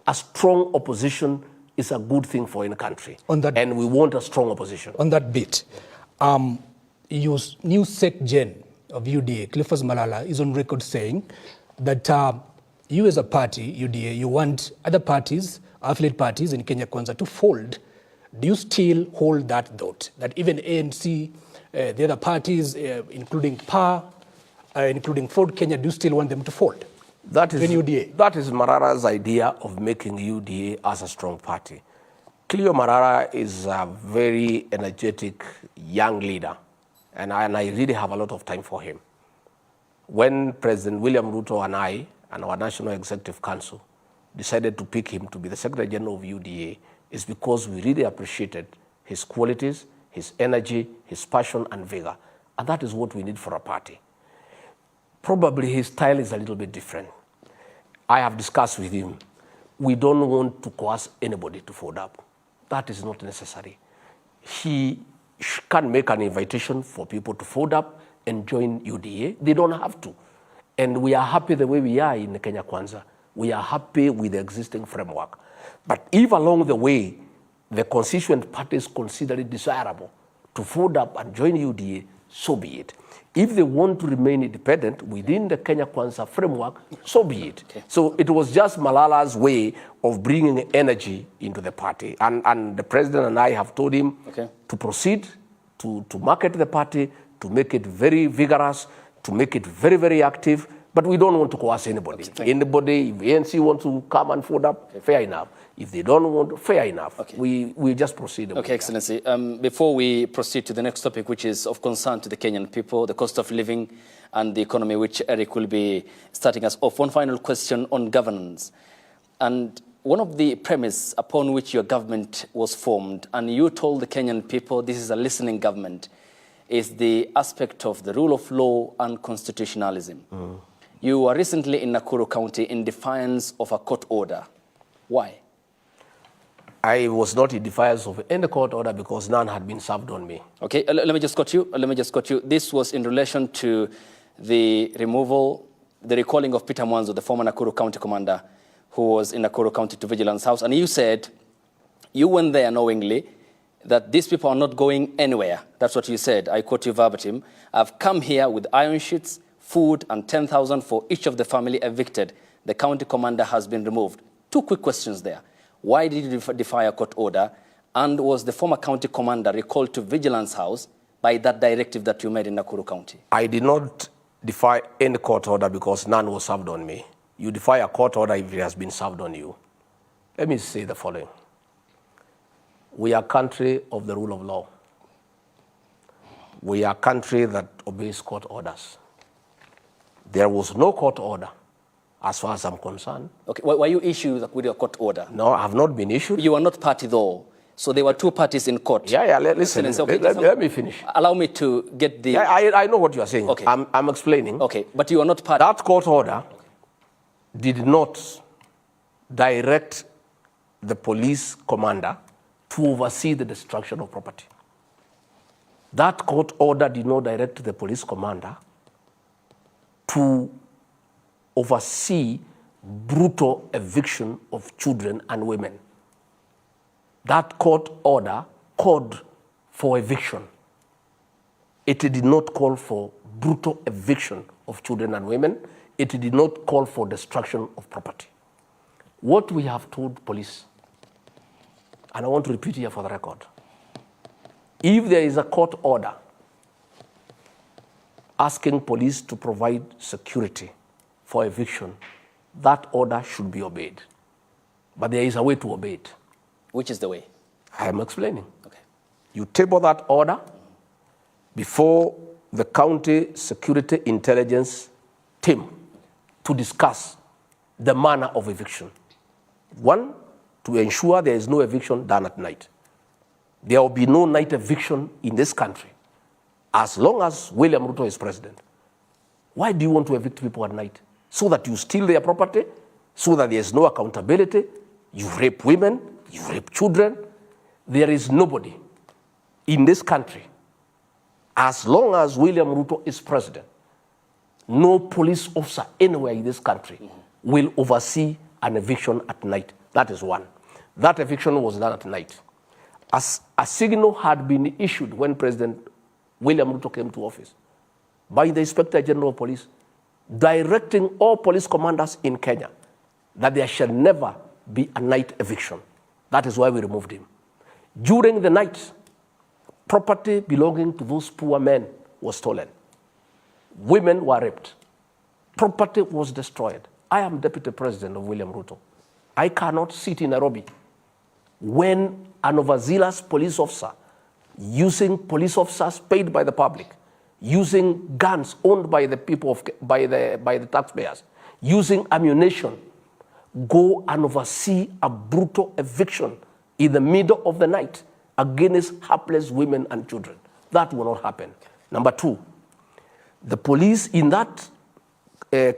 S2: A strong opposition is a good thing for any country. And we want a strong opposition.
S7: On that bit, your new SecGen of UDA, Cleophas Malala, is on record saying that you as a party, UDA, you want other parties, affiliate parties in Kenya Kwanza to fold. Do you still hold that thought, that even ANC, the other parties, including PA, including Ford Kenya, do you still want them to fold?
S2: That is Malala's idea of making UDA as a strong party. Cleo Malala is a very energetic young leader, and I really have a lot of time for him. When President William Ruto and I and our National Executive Council decided to pick him to be the Secretary General of UDA, is because we really appreciated his qualities, his energy, his passion and vigor. And that is what we need for a party. Probably his style is a little bit different. I have discussed with him. We don't want to coerce anybody to fold up. That is not necessary. He can make an invitation for people to fold up and join UDA. They don't have to. And we are happy the way we are in Kenya Kwanza. We are happy with the existing framework. But if along the way, the constituent parties consider it desirable to fold up and join UDA, so be it. If they want to remain independent within the Kenya Kwanza framework, so be it. Okay. So it was just Malala's way of bringing energy into the party. And the president and I have told him to proceed, to market the party, to make it very vigorous, to make it very, very active. But we don't want to coerce anybody. Anybody, if ANC wants to come and fold up, fair enough. If they don't want, fair enough. We just proceed.
S1: Okay, Excellency. Before we proceed to the next topic, which is of concern to the Kenyan people, the cost of living and the economy, which Eric will be starting us off. One final question on governance. And one of the premise upon which your government was formed, and you told the Kenyan people this is a listening government, is the aspect of the rule of law and constitutionalism. You were recently in Nakuru County in defiance of a court order. Why?
S2: I was not in defiance of any court order because none had been served on me.
S1: Okay, let me just cut you. This was in relation to the recalling of Peter Mwanzo, the former Nakuru County commander, who was in Nakuru County to Vigilance House. And you said you went there knowingly that these people are not going anywhere. That's what you said. I quote you verbatim. I've come here with iron sheets, food, and 10,000 for each of the family evicted. The county commander has been removed. Two quick questions there. Why did you defy a court order? And was the former county commander recalled to Vigilance House by that directive that you made in Nakuru County?
S2: I did not defy any court order because none was served on me. You defy a court order if it has been served on you. Let me say the following. We are a country of the rule of law. We are a country that obeys court orders. There was no court order, as far as I'm concerned.
S1: Okay, were you issued with a court order?
S2: No, I have not been issued.
S1: You were not party, though. So there were two parties in court.
S2: Yeah, listen, let me finish.
S1: Allow me to get the...
S2: I know what you are saying.
S1: Okay.
S2: I'm explaining.
S1: Okay, but you are not party.
S2: That court order did not direct the police commander to oversee the destruction of property. That court order did not direct the police commander to oversee brutal eviction of children and women. That court order called for eviction. It did not call for brutal eviction of children and women. It did not call for destruction of property. What we have told police, and I want to repeat here for the record, if there is a court order asking police to provide security for eviction, that order should be obeyed. But there is a way to obey it.
S1: Which is the way?
S2: I am explaining.
S1: Okay.
S2: You table that order before the county security intelligence team to discuss the manner of eviction. One, to ensure there is no eviction done at night. There will be no night eviction in this country as long as William Ruto is president. Why do you want to evict people at night? So that you steal their property, so that there is no accountability, you rape women, you rape children. There is nobody in this country, as long as William Ruto is president, no police officer anywhere in this country will oversee an eviction at night. That is one. That eviction was done at night. As a signal had been issued when President William Ruto came to office by the Inspector General of Police, directing all police commanders in Kenya that there shall never be a night eviction. That is why we removed him. During the night, property belonging to those poor men was stolen. Women were raped. Property was destroyed. I am Deputy President of William Ruto. I cannot sit in Nairobi when an overzealous police officer, using police officers paid by the public, using guns owned by the people by the taxpayers, using ammunition, go and oversee a brutal eviction in the middle of the night against helpless women and children. That will not happen. Number two, the police in that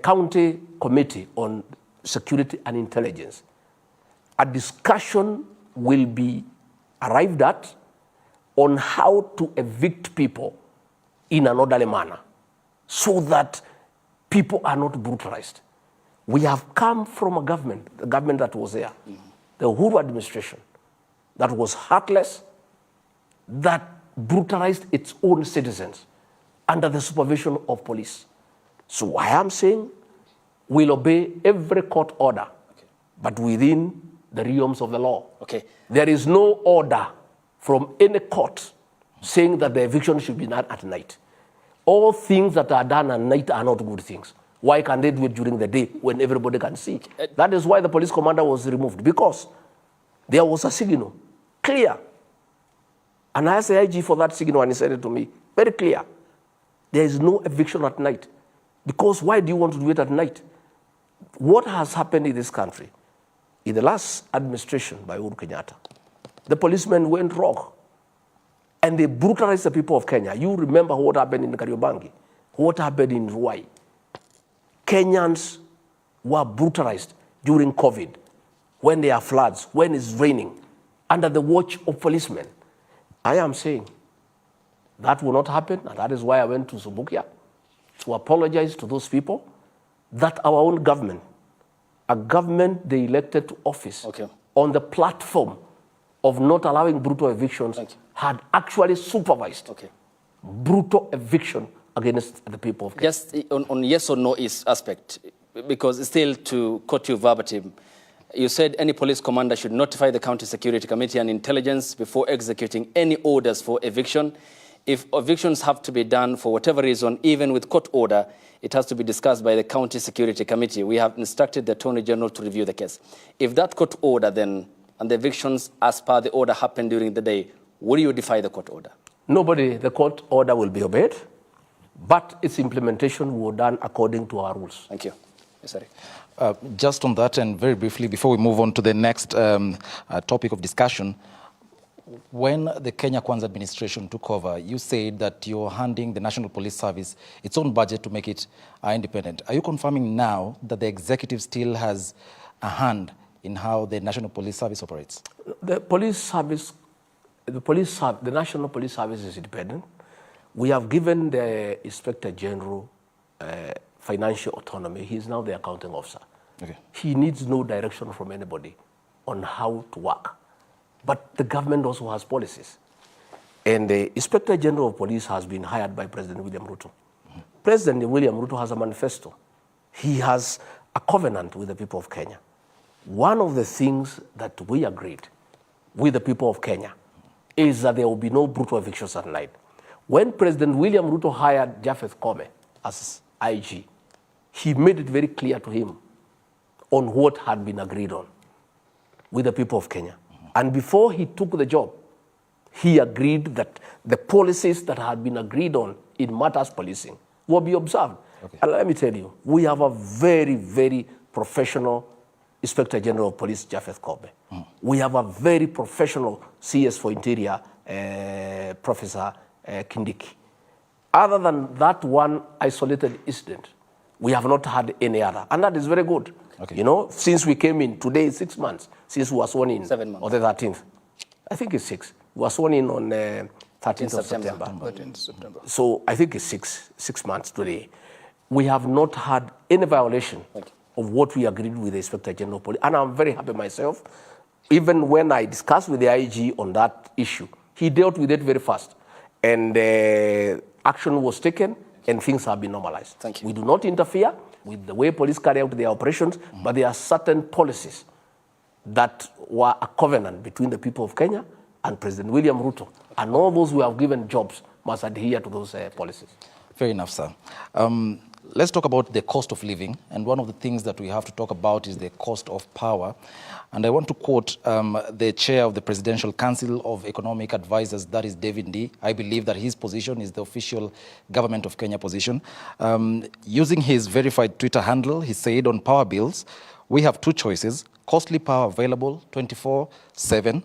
S2: county committee on security and intelligence, a discussion will be arrived at on how to evict people in an orderly manner so that people are not brutalized. We have come from a government, the government that was there, the Uhuru administration, that was heartless, that brutalized its own citizens under the supervision of police. So I am saying we'll obey every court order, but within the realms of the law.
S1: Okay.
S2: There is no order from any court saying that the eviction should be done at night. All things that are done at night are not good things. Why can't they do it during the day when everybody can see? That is why the police commander was removed, because there was a signal, clear. And I asked the IG for that signal and he said it to me, very clear. There is no eviction at night. Because why do you want to do it at night? What has happened in this country? In the last administration by Uhuru Kenyatta, the policemen went rogue and they brutalized the people of Kenya. You remember what happened in Kariobangi, what happened in Ruai. Kenyans were brutalized during COVID, when there are floods, when it's raining, under the watch of policemen. I am saying that will not happen, and that is why I went to Subukia to apologize to those people that our own government, a government they elected to office on the platform of not allowing brutal evictions, had actually supervised brutal eviction against the people of Kenya.
S1: Just on yes or no aspect, because still to quote you verbatim, you said any police commander should notify the County Security Committee and Intelligence before executing any orders for eviction. If evictions have to be done for whatever reason, even with court order, it has to be discussed by the County Security Committee. We have instructed the Attorney General to review the case. If that court order then, and the evictions as per the order happen during the day, will you defy the court order?
S2: Nobody, the court order will be obeyed, but its implementation will be done according to our rules.
S1: Thank you. Yes, sorry.
S5: Just on that, and very briefly, before we move on to the next topic of discussion, when the Kenya Kwanza administration took over, you said that you're handing the National Police Service its own budget to make it independent. Are you confirming now that the executive still has a hand in how the National Police Service operates?
S2: The police service, the National Police Service is independent. We have given the Inspector General financial autonomy. He is now the accounting officer. He needs no direction from anybody on how to work. But the government also has policies. And the Inspector General of Police has been hired by President William Ruto. President William Ruto has a manifesto. He has a covenant with the people of Kenya. One of the things that we agreed with the people of Kenya is that there will be no brutal evictions at night. When President William Ruto hired Japheth Koome as IG, he made it very clear to him on what had been agreed on with the people of Kenya. And before he took the job, he agreed that the policies that had been agreed on in matters policing will be observed. Okay. And let me tell you, we have a very, very professional Inspector General of Police, Japheth Koome. We have a very professional CS for Interior, Professor Kindiki. Other than that one isolated incident, we have not had any other. And that is very good. Okay. You know, since we came in, today is 6 months, since we were sworn in.
S1: 7 months.
S2: On the 13th. I think it's 6. We were sworn in on 13th of September.
S7: 13th September.
S2: So I think it's 6 months today. We have not had any violation of what we agreed with the Inspector General of Police. And I'm very happy myself. Even when I discussed with the IG on that issue, he dealt with it very fast. And action was taken and things have been normalized.
S1: Thank you.
S2: We do not interfere with the way police carry out their operations, but there are certain policies that were a covenant between the people of Kenya and President William Ruto. And all those who have given jobs must adhere to those policies.
S5: Fair enough, sir. Let's talk about the cost of living. And one of the things that we have to talk about is the cost of power. And I want to quote the chair of the Presidential Council of Economic Advisors, that is David D. I believe that his position is the official government of Kenya position. Using his verified Twitter handle, he said on power bills, we have two choices: costly power available 24/7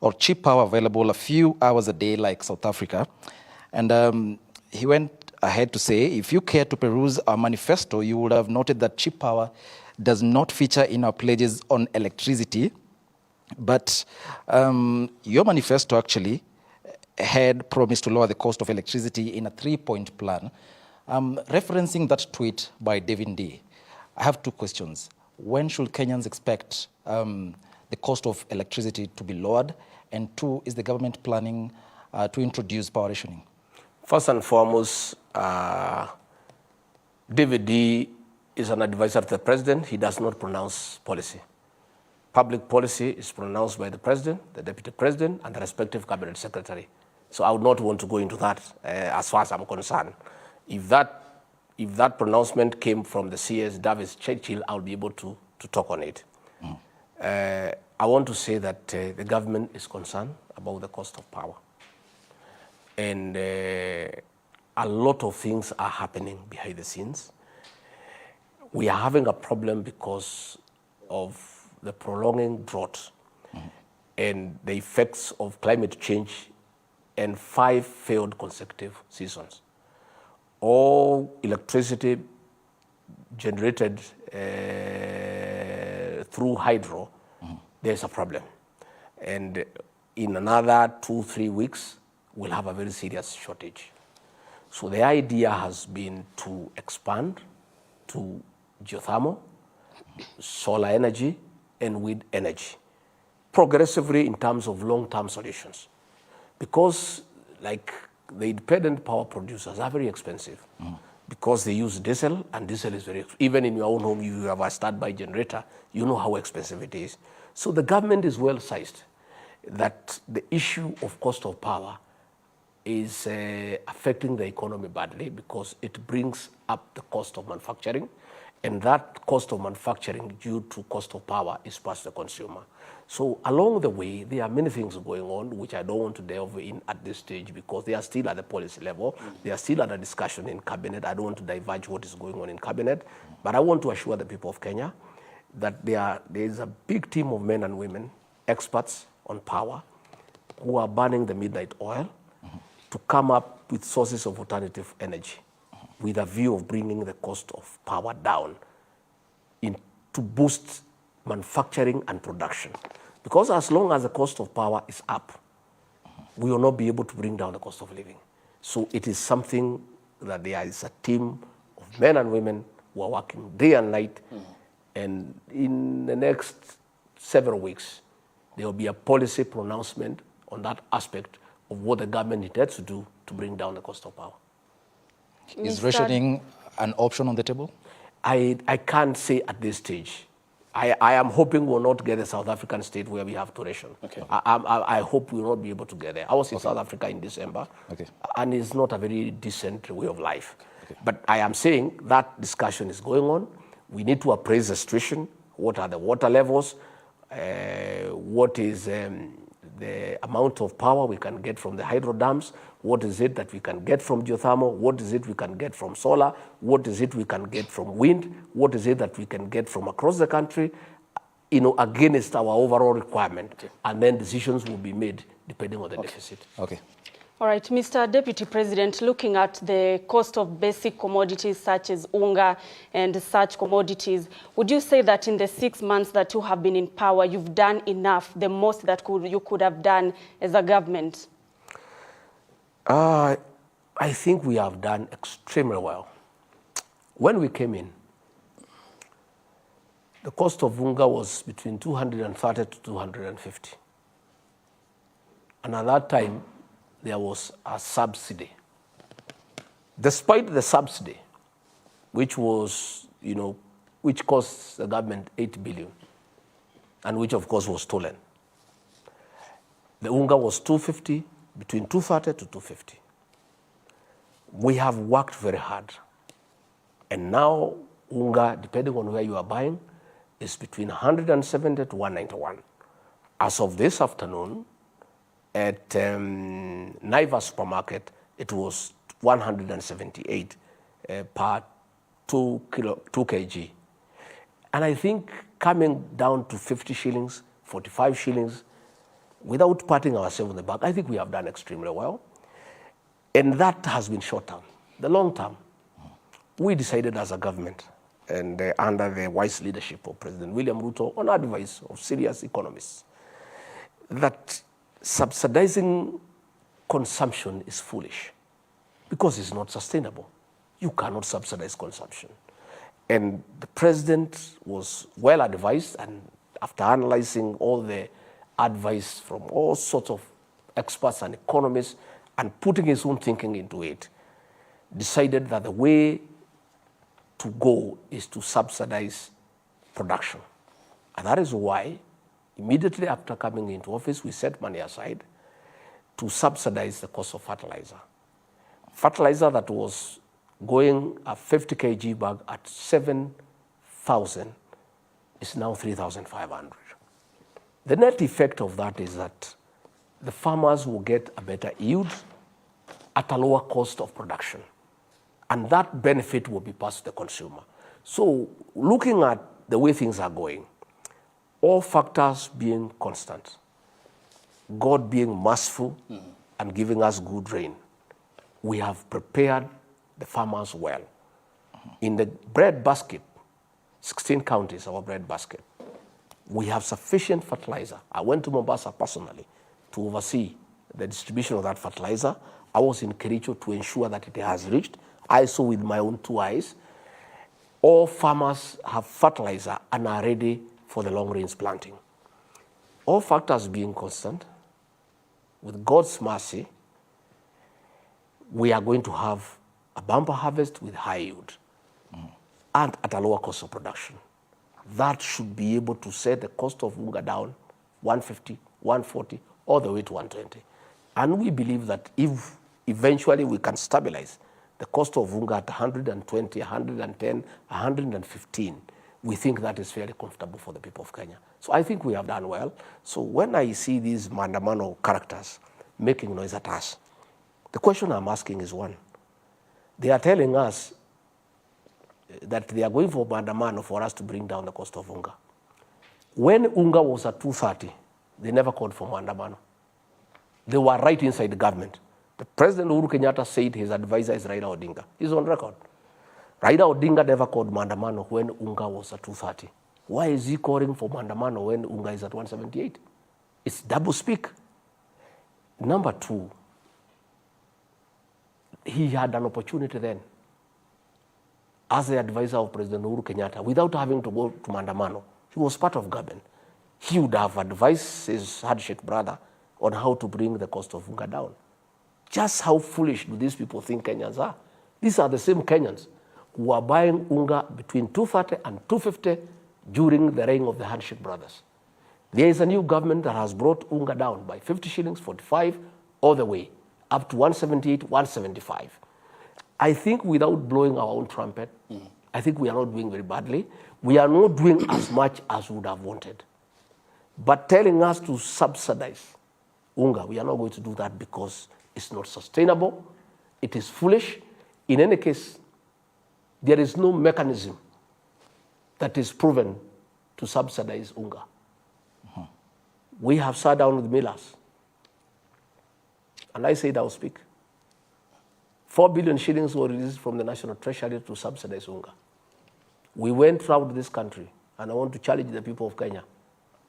S5: or cheap power available a few hours a day like South Africa. And he went ahead to say, if you care to peruse our manifesto, you would have noted that cheap power does not feature in our pledges on electricity. But your manifesto actually had promised to lower the cost of electricity in a 3-point plan. Referencing that tweet by David D, I have two questions. When should Kenyans expect the cost of electricity to be lowered? And two, is the government planning to introduce power rationing?
S2: First and foremost, David D is an advisor to the president. He does not pronounce policy. Public policy is pronounced by the president, the deputy president, and the respective cabinet secretary. So I would not want to go into that as far as I'm concerned. If that pronouncement came from the CS Davis Churchill, I'll be able to talk on it. I want to say that the government is concerned about the cost of power. And a lot of things are happening behind the scenes. We are having a problem because of the prolonging drought and the effects of climate change and 5 failed consecutive seasons. All electricity generated through hydro, there's a problem. And in another 2-3 weeks, we'll have a very serious shortage. So the idea has been to expand to geothermal, solar energy, and wind energy, progressively in terms of long-term solutions. Because like the independent power producers are very expensive because they use diesel, and diesel is very, even in your own home, you have a standby generator, you know how expensive it is. So the government is well sized that the issue of cost of power is affecting the economy badly because it brings up the cost of manufacturing, and that cost of manufacturing due to cost of power is passed to the consumer. So along the way, there are many things going on which I don't want to delve in at this stage because they are still at the policy level. They are still at a discussion in cabinet. I don't want to diverge what is going on in cabinet, but I want to assure the people of Kenya that there is a big team of men and women, experts on power, who are burning the midnight oil to come up with sources of alternative energy with a view of bringing the cost of power down to boost manufacturing and production. Because as long as the cost of power is up, we will not be able to bring down the cost of living. So it is something that there is a team of men and women who are working day and night, and in the next several weeks, there will be a policy pronouncement on that aspect of what the government intends to do to bring down the cost of power.
S5: Is rationing an option on the table?
S2: I can't say at this stage. I am hoping we'll not get a South African state where we have to ration.
S5: Okay.
S2: I hope we'll not be able to get there. I was in South Africa in December, and it's not a very decent way of life. But I am saying that discussion is going on. We need to appraise the situation. What are the water levels? What is the amount of power we can get from the hydro dams? What is it that we can get from geothermal? What is it we can get from solar? What is it we can get from wind? What is it that we can get from across the country, against our overall requirement? Okay. And then decisions will be made depending on the deficit.
S5: Okay.
S4: All right, Mr. Deputy President, looking at the cost of basic commodities such as unga and such commodities, would you say that in the 6 months that you have been in power, you've done enough, the most that you could have done as a government?
S2: I think we have done extremely well. When we came in, the cost of unga was between 230 to 250. And at that time, there was a subsidy. Despite the subsidy, which was, which cost the government 8 billion, and which of course was stolen, the unga was 250, between 230 to 250. We have worked very hard. And now unga, depending on where you are buying, is between 170 to 191. As of this afternoon, at Naivas supermarket, it was 178 per 2 kg. And I think coming down to 50 shillings, 45 shillings, without patting ourselves on the back, I think we have done extremely well. And that has been short term. The long term, we decided as a government, and under the wise leadership of President William Ruto, on advice of serious economists, that subsidizing consumption is foolish because it's not sustainable. You cannot subsidize consumption. And the president was well advised, and after analyzing all the advice from all sorts of experts and economists and putting his own thinking into it, decided that the way to go is to subsidize production. And that is why, immediately after coming into office, we set money aside to subsidize the cost of fertilizer. Fertilizer that was going a 50 kg bag at 7,000 is now 3,500. The net effect of that is that the farmers will get a better yield at a lower cost of production. And that benefit will be passed to the consumer. So looking at the way things are going, all factors being constant, God being merciful and giving us good rain, we have prepared the farmers well. In the bread basket, 16 counties, our bread basket, we have sufficient fertilizer. I went to Mombasa personally to oversee the distribution of that fertilizer. I was in Kericho to ensure that it has reached. I saw with my own 2 eyes. All farmers have fertilizer and are ready for the long-range planting. All factors being constant, with God's mercy, we are going to have a bumper harvest with high yield and at a lower cost of production. That should be able to set the cost of unga down 150, 140, all the way to 120. And we believe that if eventually we can stabilize the cost of unga at 120, 110, 115, we think that is fairly comfortable for the people of Kenya. So I think we have done well. So when I see these Mandamano characters making noise at us, the question I'm asking is one. They are telling us that they are going for Mandamano for us to bring down the cost of unga. When unga was at 230, they never called for Mandamano. They were right inside the government. The President Uhuru Kenyatta said his advisor is Raila Odinga. He's on record. Raila Odinga never called Mandamano when unga was at 230. Why is he calling for Mandamano when unga is at 178? It's double speak. Number two, he had an opportunity then as the advisor of President Uhuru Kenyatta, without having to go to Mandamano. He was part of government. He would have advised his hardship brother on how to bring the cost of unga down. Just how foolish do these people think Kenyans are? These are the same Kenyans who are buying unga between 230 and 250 during the reign of the Handshake Brothers. There is a new government that has brought unga down by 50 shillings, 45, all the way, up to 178, 175. I think without blowing our own trumpet, I think we are not doing very badly. We are not doing as much as we would have wanted. But telling us to subsidize unga, we are not going to do that because it's not sustainable. It is foolish. In any case, there is no mechanism that is proven to subsidize unga. We have sat down with millers, and I said I'll speak. 4 billion shillings were released from the National Treasury to subsidize unga. We went throughout this country, and I want to challenge the people of Kenya.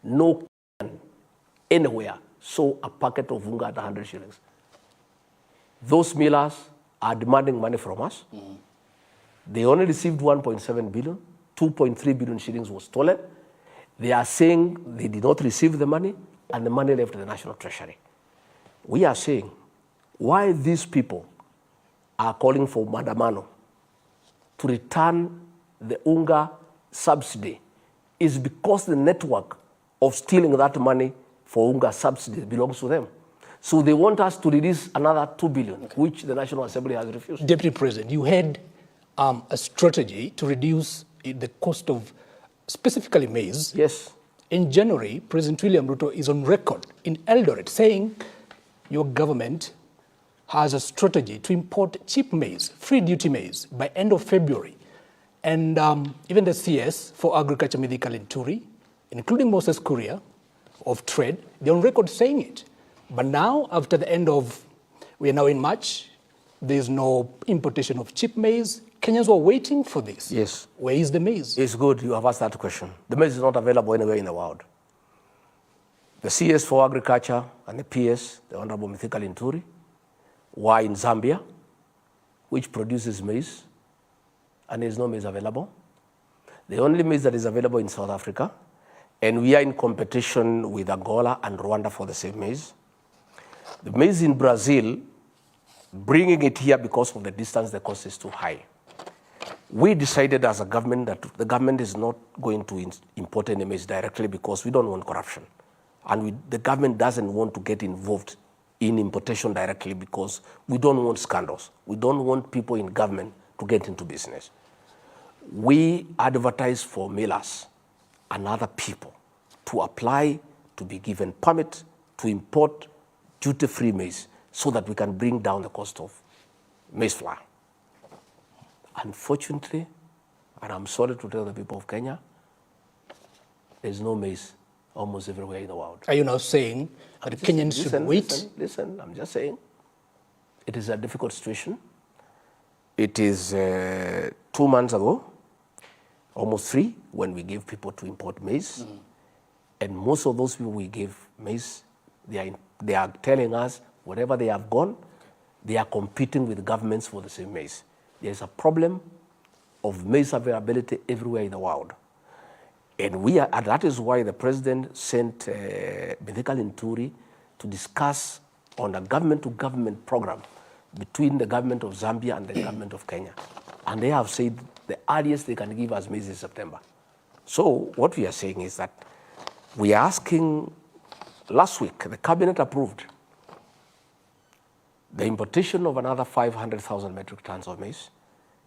S2: No Kenyan anywhere saw a packet of unga at 100 shillings. Those millers are demanding money from us. They only received 1.7 billion. 2.3 billion shillings was stolen. They are saying they did not receive the money, and the money left the National Treasury. We are saying why these people are calling for Mandamano to return the unga subsidy is because the network of stealing that money for unga subsidy belongs to them. So they want us to release another 2 billion, which the National Assembly has refused.
S7: Deputy President, you had a strategy to reduce the cost of specifically maize.
S2: Yes.
S7: In January, President William Ruto is on record in Eldoret saying your government has a strategy to import cheap maize, free duty maize, by end of February. And even the CS for Agriculture, Medical and Turi, including Moses Kuria of Trade, they're on record saying it. But now, after the end of, we are now in March, there's no importation of cheap maize. Kenyans were waiting for this.
S2: Yes.
S7: Where is the maize?
S2: It's good you have asked that question. The maize is not available anywhere in the world. The CS for Agriculture and the PS, the Honorable Mithika Linturi, were in Zambia, which produces maize, and there's no maize available. The only maize that is available in South Africa, and we are in competition with Angola and Rwanda for the same maize. The maize in Brazil, bringing it here because of the distance, the cost is too high. We decided as a government that the government is not going to import any maize directly because we don't want corruption. And the government doesn't want to get involved in importation directly because we don't want scandals. We don't want people in government to get into business. We advertise for millers and other people to apply to be given permit to import duty-free maize so that we can bring down the cost of maize flour. Unfortunately, and I'm sorry to tell the people of Kenya, there's no maize almost everywhere in the world.
S7: Are you now saying that Kenyans should wait?
S2: Listen, I'm just saying it is a difficult situation. It is 2 months ago, almost 3, when we gave people to import maize. And most of those people we gave maize, they are telling us wherever they have gone, they are competing with governments for the same maize. There's a problem of maize availability everywhere in the world. And that is why the president sent Mithika Linturi to discuss on a government-to-government program between the government of Zambia and the government of Kenya. And they have said the earliest they can give us maize is September. So what we are saying is that we are asking, last week, the cabinet approved the importation of another 500,000 metric tons of maize,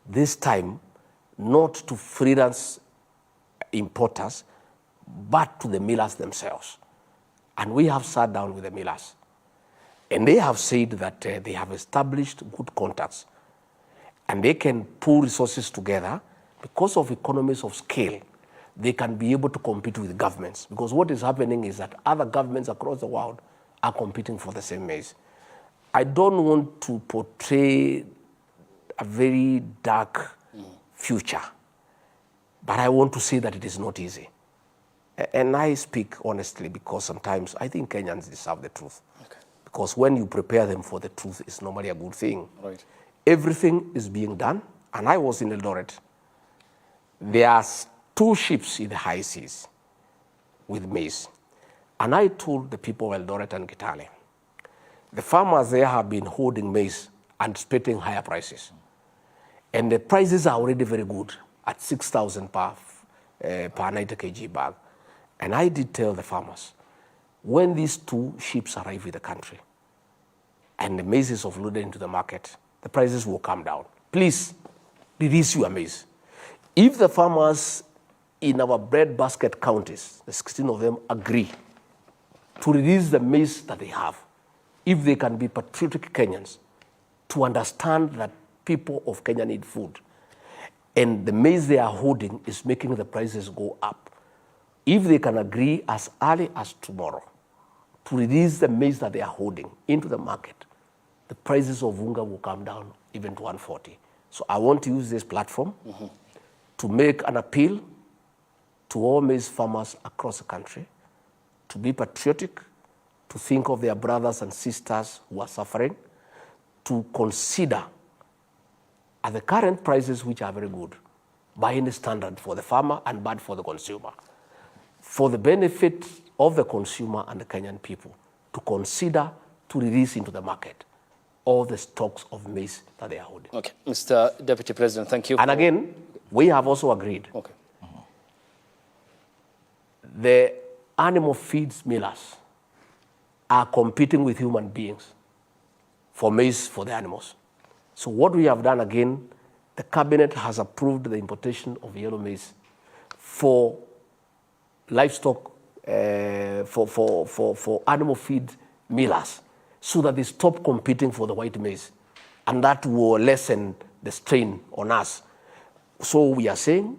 S2: this time not to freelance importers, but to the millers themselves. And we have sat down with the millers. And they have said that they have established good contacts and they can pool resources together because of economies of scale. They can be able to compete with governments because what is happening is that other governments across the world are competing for the same maize. I don't want to portray a very dark future, but I want to say that it is not easy. And I speak honestly because sometimes I think Kenyans deserve the truth. Okay. Because when you prepare them for the truth, it's normally a good thing. Right. Everything is being done, and I was in Eldoret. There are 2 ships in the high seas with maize. And I told the people of Eldoret and Kitale, the farmers there have been holding maize, anticipating higher prices. And the prices are already very good at 6,000 per 90 kg bag. And I did tell the farmers, when these two ships arrive in the country and the maize is offloaded into the market, the prices will come down. Please, release your maize. If the farmers in our breadbasket counties, the 16 of them, agree to release the maize that they have, if they can be patriotic Kenyans, to understand that people of Kenya need food, and the maize they are holding is making the prices go up, if they can agree as early as tomorrow to release the maize that they are holding into the market, the prices of unga will come down even to 140. So I want to use this platform to make an appeal to all maize farmers across the country to be patriotic, to think of their brothers and sisters who are suffering, to consider at the current prices, which are very good, by any standard for the farmer and bad for the consumer, for the benefit of the consumer and the Kenyan people, to consider to release into the market all the stocks of maize that they are holding.
S1: Okay, Mr. Deputy President, thank you.
S2: And again, we have also agreed.
S1: Okay.
S2: The animal feeds millers are competing with human beings for maize for the animals. So what we have done again, the cabinet has approved the importation of yellow maize for livestock, for animal feed millers, so that they stop competing for the white maize. And that will lessen the strain on us. So we are saying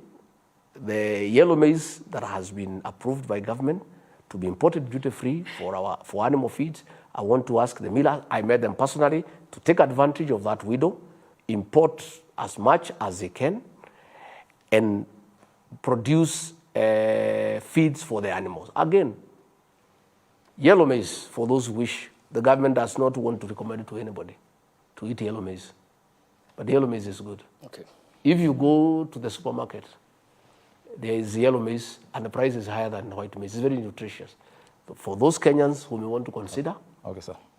S2: the yellow maize that has been approved by government to be imported duty-free for animal feeds, I want to ask the millers, I met them personally, to take advantage of that window, import as much as they can, and produce feeds for the animals. Again, yellow maize, for those who wish, the government does not want to recommend it to anybody to eat yellow maize. But yellow maize is good.
S1: Okay.
S2: If you go to the supermarket, there is yellow maize, and the price is higher than white maize. It's very nutritious. For those Kenyans who may want to consider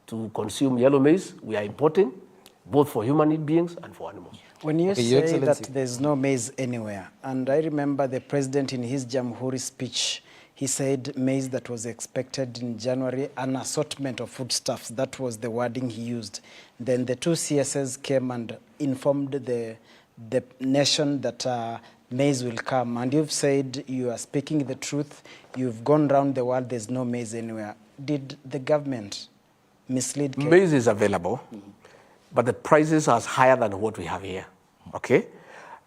S2: to consume yellow maize, we are importing, both for human beings and for animals.
S3: When you say that there's no maize anywhere, and I remember the president in his Jamhuri speech, he said maize that was expected in January, an assortment of foodstuffs. That was the wording he used. Then the two CSs came and informed the nation that maize will come. And you've said you are speaking the truth. You've gone around the world, there's no maize anywhere. Did the government mislead Kenya?
S2: Maize is available, but the prices are higher than what we have here, okay?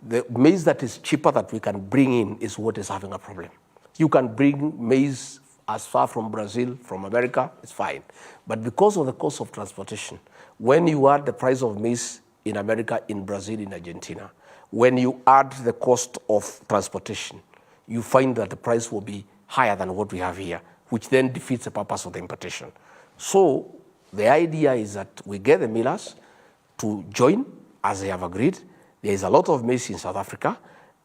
S2: The maize that is cheaper that we can bring in is what is having a problem. You can bring maize as far from Brazil, from America, it's fine. But because of the cost of transportation, when you add the price of maize in America, in Brazil, in Argentina, when you add the cost of transportation, you find that the price will be higher than what we have here, which then defeats the purpose of the importation. So the idea is that we get the millers to join, as they have agreed. There is a lot of maize in South Africa.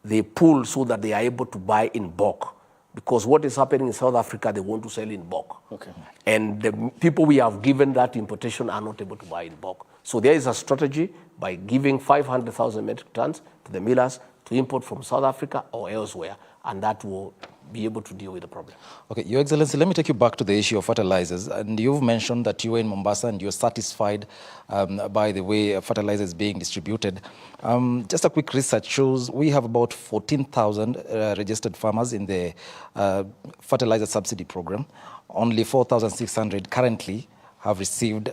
S2: They pool so that they are able to buy in bulk. Because what is happening in South Africa, they want to sell in bulk.
S1: Okay.
S2: And the people we have given that importation are not able to buy in bulk. So there is a strategy by giving 500,000 metric tons to the millers to import from South Africa or elsewhere, and that will be able to deal with the problem. Okay,
S5: Your Excellency, let me take you back to the issue of fertilizers. And you've mentioned that you were in Mombasa and you're satisfied by the way fertilizer is being distributed. Just a quick research shows we have about 14,000 registered farmers in the fertilizer subsidy program. Only 4,600 currently have received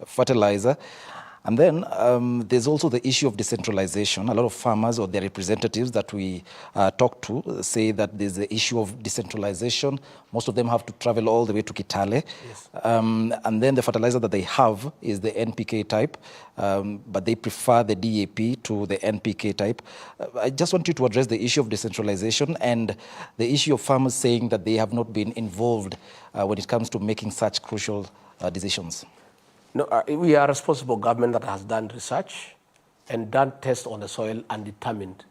S5: fertilizer. And then there's also the issue of decentralization. A lot of farmers or their representatives that we talk to say that there's the issue of decentralization. Most of them have to travel all the way to Kitale. Yes. And then the fertilizer that they have is the NPK type, but they prefer the DAP to the NPK type. I just want you to address the issue of decentralization and the issue of farmers saying that they have not been involved when it comes to making such crucial decisions.
S2: No, we are a responsible government that has done research and done tests on the soil and determined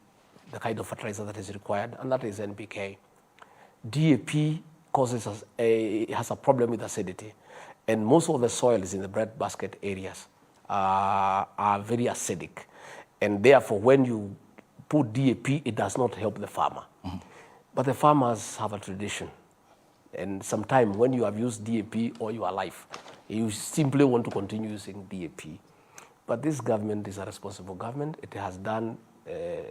S2: the kind of fertilizer that is required, and that is NPK. DAP has a problem with acidity. And most of the soils in the breadbasket areas are very acidic. And therefore, when you put DAP, it does not help the farmer. But the farmers have a tradition. And sometimes when you have used DAP all your life, you simply want to continue using DAP. But this government is a responsible government. It has done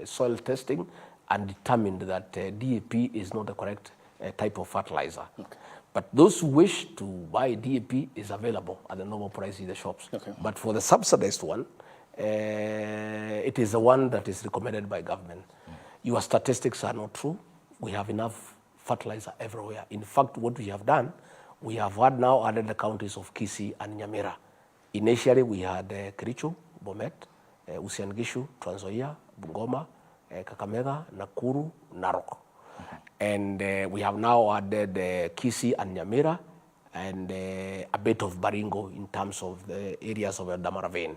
S2: soil testing and determined that DAP is not the correct type of fertilizer. Okay. But those who wish to buy DAP is available at the normal price in the shops. Okay. But for the subsidized one, it is the one that is recommended by government. Your statistics are not true. We have enough fertilizer everywhere. In fact, what we have done, we have had now added the counties of Kisii and Nyamira. Initially, we had Kericho, Bomet, Uasin Gishu, Trans Nzoia, Bungoma, Kakamega, Nakuru, Narok. And we have now added Kisii and Nyamira and a bit of Baringo in terms of the areas of Damara Vein.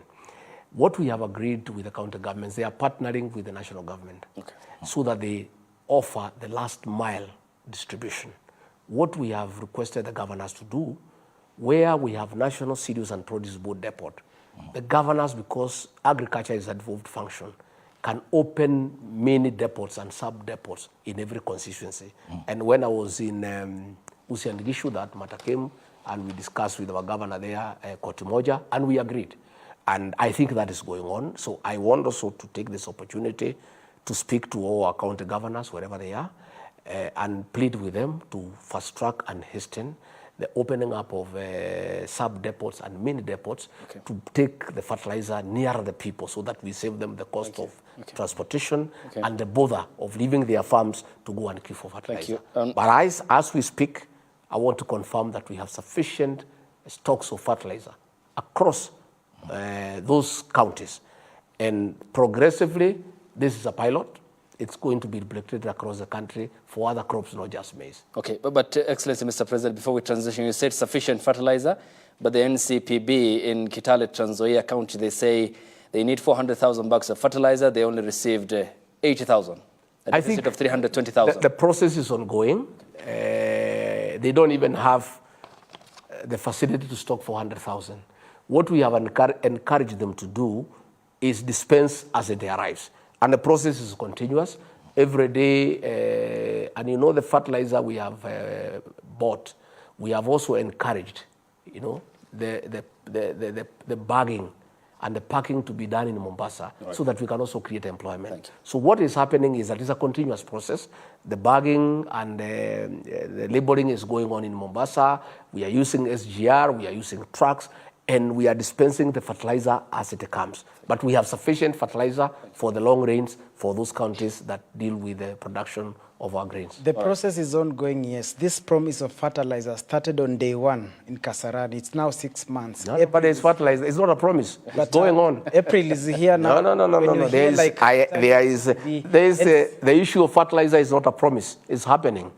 S2: What we have agreed with the county governments, they are partnering with the national government so that they offer the last mile distribution. What we have requested the governors to do, where we have National Cereals and Produce Board depot, the governors, because agriculture is a devolved function, can open many depots and sub-depots in every constituency. And when I was in Uasin Gishu, that matter came, and we discussed with our governor there, Kotimoja, and we agreed. And I think that is going on. So I want also to take this opportunity to speak to all our county governors, wherever they are, and plead with them to fast-track and hasten the opening up of sub-depots and mini-depots to take the fertilizer nearer the people so that we save them the cost of transportation and the bother of leaving their farms to go and queue for fertilizer. But as we speak, I want to confirm that we have sufficient stocks of fertilizer across those counties. And progressively, this is a pilot. It's going to be replicated across the country for other crops, not just maize. Okay, but Excellency, Mr. President, before we transition, you said sufficient fertilizer, but the NCPB in Kitale, Trans Nzoia County, they say they need 400,000 bags of fertilizer. They only received 80,000. I think of 320,000. The process is ongoing. They don't even have the facility to stock 400,000. What we have encouraged them to do is dispense as it arrives. And the process is continuous. Every day, and you know the fertilizer we have bought, we have also encouraged, you know, the bagging and the packing to be done in Mombasa so that we can also create employment. So what is happening is that it's a continuous process. The bagging and the labeling is going on in Mombasa. We are using SGR, we are using trucks, and we are dispensing the fertilizer as it comes. But we have sufficient fertilizer for the long range for those counties that deal with the production of our grains.
S3: The process is ongoing, yes. This promise of fertilizer started on day one in Kasarani. It's now 6 months.
S2: No, but it's fertilizer. It's not a promise. It's going on.
S3: April is here now.
S2: No. There is the issue of fertilizer is not a promise. It's happening.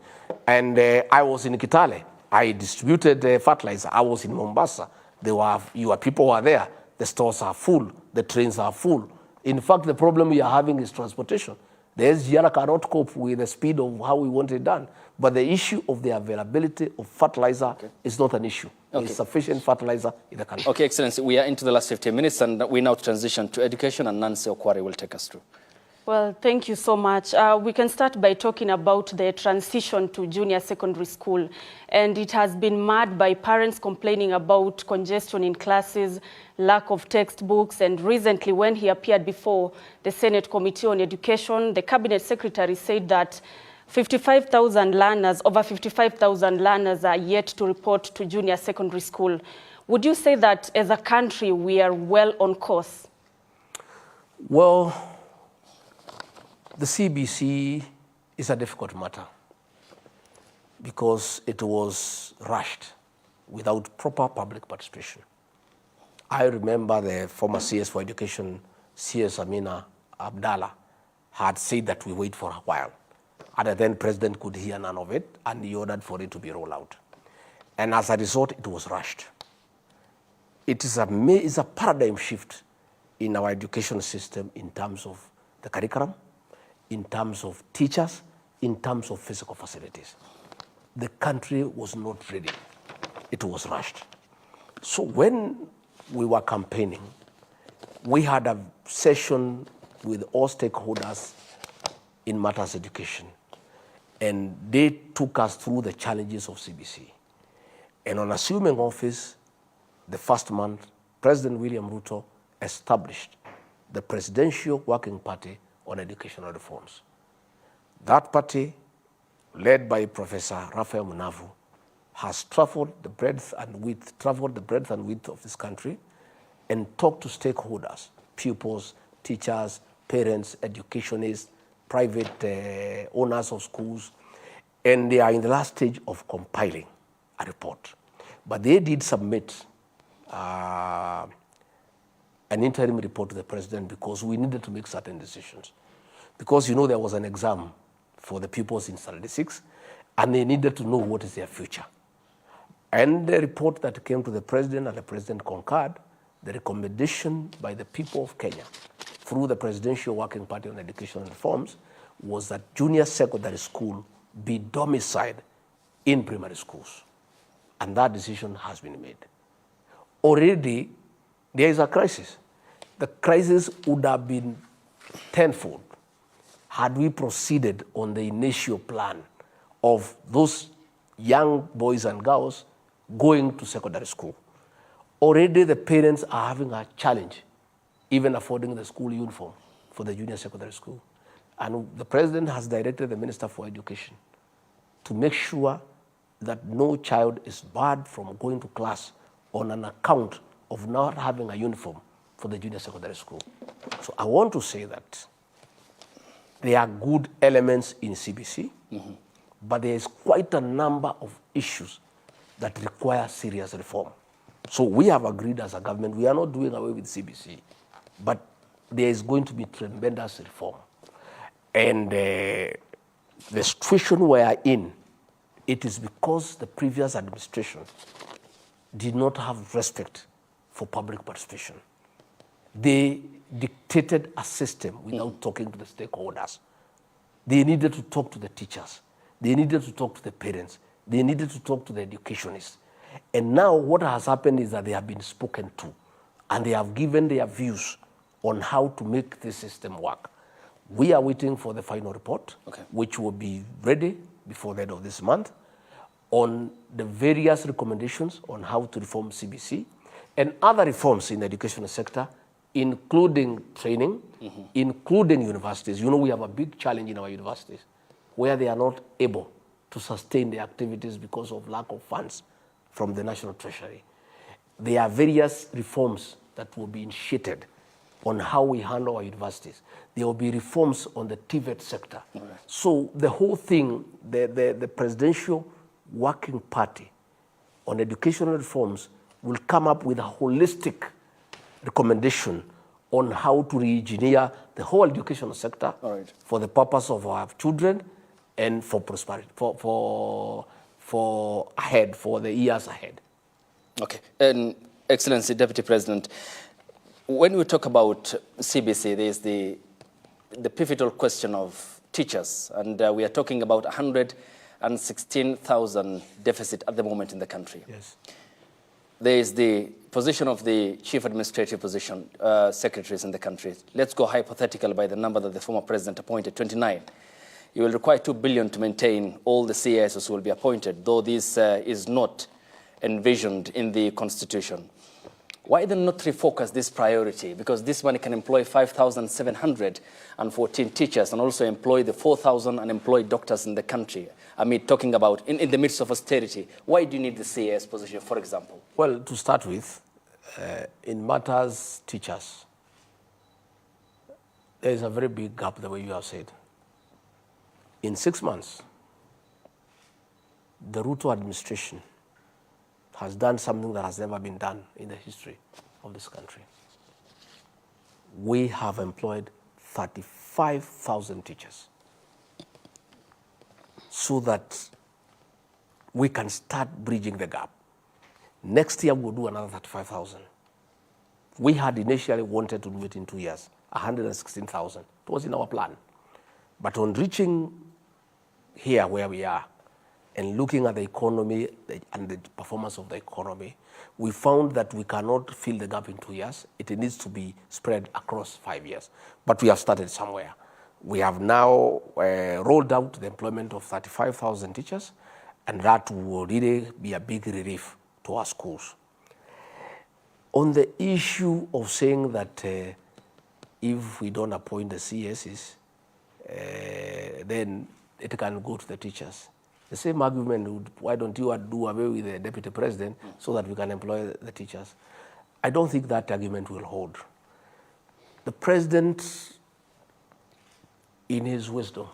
S2: And I was in Kitale. I distributed fertilizer. I was in Mombasa. Your people were there. The stores are full. The trains are full. In fact, the problem we are having is transportation. The SGR cannot cope with the speed of how we want it done. But the issue of the availability of fertilizer is not an issue. There is sufficient fertilizer in the country. Okay, Excellency, we are into the last 15 minutes, and we now transition to education, and Nancy Okwari will take us through.
S4: Well, thank you so much. We can start by talking about the transition to junior secondary school. And it has been marred by parents complaining about congestion in classes, lack of textbooks. And recently, when he appeared before the Senate Committee on Education, the Cabinet Secretary said that 55,000 learners, over 55,000 learners are yet to report to junior secondary school. Would you say that as a country, we are well on course?
S2: Well, the CBC is a difficult matter because it was rushed without proper public participation. I remember the former CS for Education, CS Amina Abdallah, had said that we wait for a while. And the then president could hear none of it, and he ordered for it to be rolled out. And as a result, it was rushed. It is a paradigm shift in our education system in terms of the curriculum, in terms of teachers, in terms of physical facilities. the country was not ready. It was rushed. So when we were campaigning, we had a session with all stakeholders in matters education, and they took us through the challenges of CBC. And on assuming office, the first month, President William Ruto established the Presidential Working Party on Educational Reforms. That party, led by Professor Raphael Munavu, has traveled the breadth and width of this country and talked to stakeholders, pupils, teachers, parents, educationists, private owners of schools, and they are in the last stage of compiling a report. But they did submit an interim report to the president because we needed to make certain decisions. Because, you know, there was an exam for the pupils in Standard 6, and they needed to know what is their future. And the report that came to the president, and the president concurred, the recommendation by the people of Kenya through the Presidential Working Party on Educational Reforms was that junior secondary school be domiciled in primary schools. And that decision has been made. Already, there is a crisis. The crisis would have been tenfold had we proceeded on the initial plan of those young boys and girls going to secondary school. Already the parents are having a challenge, even affording the school uniform for the junior secondary school. And the president has directed the Minister for Education to make sure that no child is barred from going to class on an account of not having a uniform for the junior secondary school. So I want to say that there are good elements in CBC, but there is quite a number of issues that require serious reform. So we have agreed as a government, we are not doing away with CBC, but there is going to be tremendous reform. And the situation we are in, it is because the previous administration did not have respect for public participation. They dictated a system without talking to the stakeholders. They needed to talk to the teachers. They needed to talk to the parents. They needed to talk to the educationists. And now what has happened is that they have been spoken to, and they have given their views on how to make this system work. We are waiting for the final report, which will be ready before the end of this month, on the various recommendations on how to reform CBC and other reforms in the educational sector, including training, including universities. You know, we have a big challenge in our universities where they are not able to sustain their activities because of lack of funds from the National Treasury. There are various reforms that will be initiated on how we handle our universities. There will be reforms on the TVET sector. So the whole thing, the Presidential Working Party on educational reforms will come up with a holistic recommendation on how to re-engineer the whole educational sector for the purpose of our children and for prosperity, for the years ahead.
S1: Okay. And Excellency Deputy President, when we talk about CBC, there is the pivotal question of teachers, and we are talking about 116,000 deficit at the moment in the country.
S2: Yes.
S1: There is the position of the chief administrative position secretaries in the country. Let's go hypothetical by the number that the former president appointed, 29. You will require 2 billion to maintain all the CASs who will be appointed, though this is not envisioned in the constitution. Why then not refocus this priority? Because this money can employ 5,714 teachers and also employ the 4,000 unemployed doctors in the country. I mean, talking about in the midst of austerity. Why do you need the CAS position, for example?
S2: Well, to start with, in matters teachers, there is a very big gap, the way you have said. In 6 months, the Ruto administration has done something that has never been done in the history of this country. We have employed 35,000 teachers so that we can start bridging the gap. Next year, we'll do another 35,000. We had initially wanted to do it in 2 years, 116,000. It was in our plan. But on reaching here where we are, and looking at the economy and the performance of the economy, we found that we cannot fill the gap in 2 years. It needs to be spread across 5 years. But we have started somewhere. We have now rolled out the employment of 35,000 teachers, and that will really be a big relief to our schools. On the issue of saying that if we don't appoint the CSs, then it can go to the teachers. The same argument would, why don't you do away with the deputy president so that we can employ the teachers? I don't think that argument will hold. The president, in his wisdom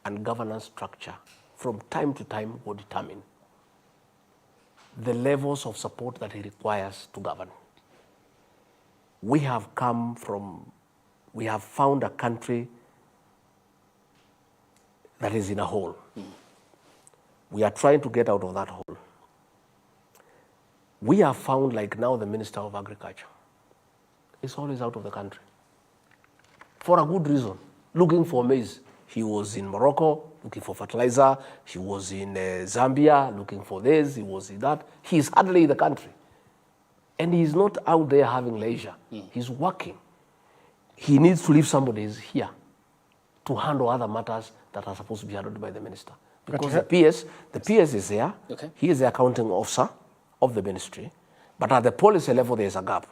S2: and governance structure, from time to time will determine the levels of support that he requires to govern. We have found a country that is in a hole. We are trying to get out of that hole. We have found, like now, the Minister of Agriculture is always out of the country for a good reason, looking for maize. He was in Morocco looking for fertilizer. He was in Zambia looking for this. He was in that. He's hardly in the country. And he's not out there having leisure. He's working. He needs to leave somebody here to handle other matters that are supposed to be handled by the minister. Because the PS is there. Okay. He is the accounting officer of the ministry. But at the policy level, there's a gap.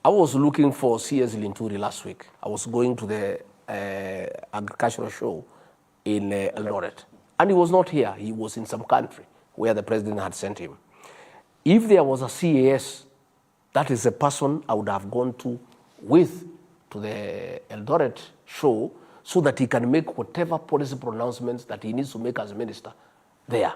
S2: I was looking for CS Linturi last week. I was going to the agricultural show in Eldoret. And he was not here. He was in some country where the president had sent him. If there was a CAS, that is a person I would have gone to the Eldoret show so that he can make whatever policy pronouncements that he needs to make as a minister there.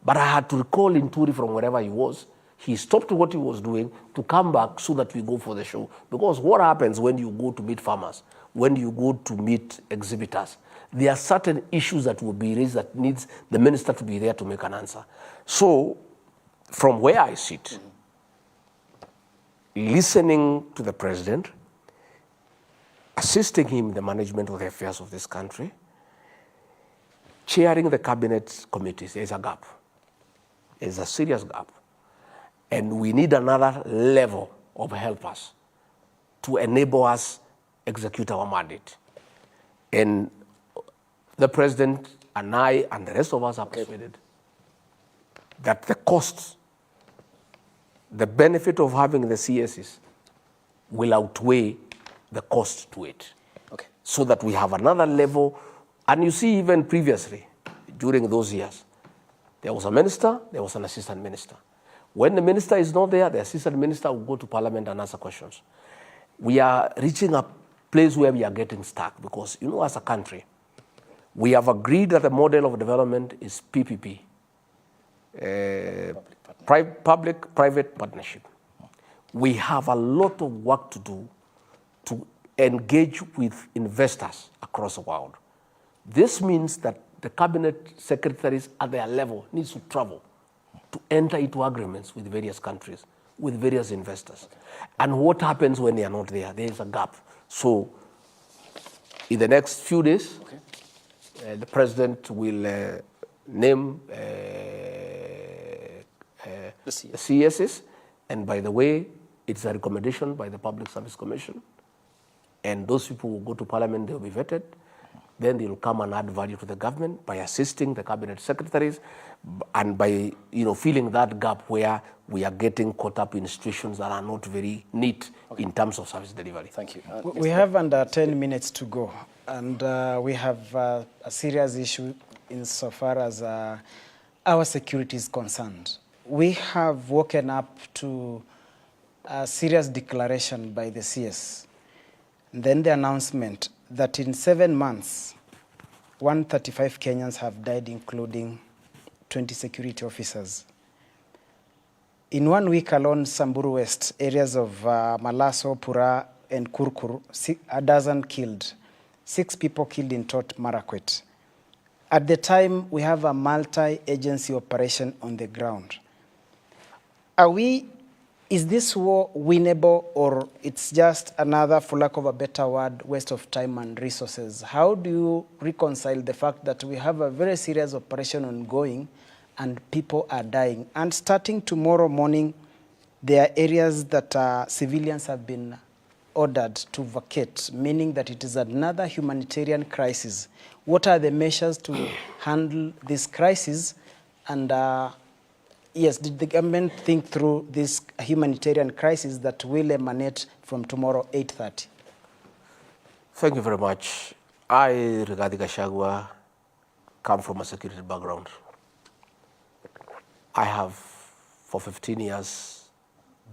S2: But I had to recall Inturi from wherever he was. He stopped what he was doing to come back so that we go for the show. Because what happens when you go to meet farmers, when you go to meet exhibitors, there are certain issues that will be raised that needs the minister to be there to make an answer. So, from where I sit, listening to the president, assisting him in the management of the affairs of this country, chairing the cabinet committees, there's a gap. There's a serious gap. And we need another level of helpers to enable us execute our mandate. And the president and I and the rest of us are persuaded that the costs, the benefit of having the CSs will outweigh the cost to it. Okay. So that we have another level. And you see, even previously, during those years, there was a minister, there was an assistant minister. When the minister is not there, the assistant minister will go to parliament and answer questions. We are reaching a place where we are getting stuck because, you know, as a country, we have agreed that the model of development is PPP, public-private partnership. We have a lot of work to do to engage with investors across the world. This means that the cabinet secretaries at their level needs to travel to enter into agreements with various countries, with various investors. And what happens when they are not there? There is a gap. So in the next few days, the president will name the CSs. And by the way, it's a recommendation by the Public Service Commission. And those people will go to parliament, they'll be vetted. Then they will come and add value to the government by assisting the cabinet secretaries and by, you know, filling that gap where we are getting caught up in situations that are not very neat in terms of service delivery.
S1: Thank you.
S3: We have under 10 minutes to go, and we have a serious issue insofar as our security is concerned. We have woken up to a serious declaration by the CS, and then the announcement that in 7 months, 135 Kenyans have died, including 20 security officers. In 1 week alone, Samburu West, areas of Malaso, Pura, and Kurkuru, a dozen killed. 6 people killed in Tot Marakwet. At the time, we have a multi-agency operation on the ground. Is this war winnable, or it's just another, for lack of a better word, waste of time and resources? How do you reconcile the fact that we have a very serious operation ongoing and people are dying. And starting tomorrow morning, there are areas that civilians have been ordered to vacate, meaning that it is another humanitarian crisis. What are the measures to handle this crisis? And yes, did the government think through this humanitarian crisis that will emanate from tomorrow 8:30?
S2: Thank you very much. I, Rigathi Gachagua, come from a security background. I have, for 15 years,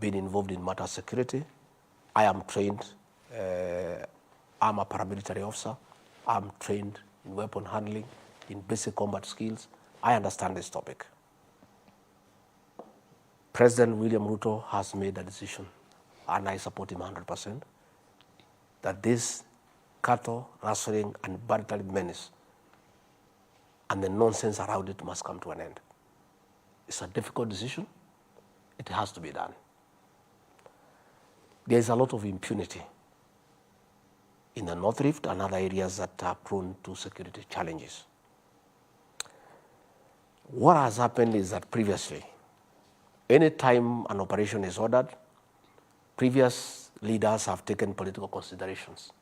S2: been involved in matter security. I am trained. I'm a paramilitary officer. I'm trained in weapon handling, in basic combat skills. I understand this topic. President William Ruto has made a decision, and I support him 100%, that this cattle, rustling, and banditry menace and the nonsense around it must come to an end. It's a difficult decision. It has to be done. There is a lot of impunity in the North Rift and other areas that are prone to security challenges. What has happened is that previously, any time an operation is ordered, previous leaders have taken political considerations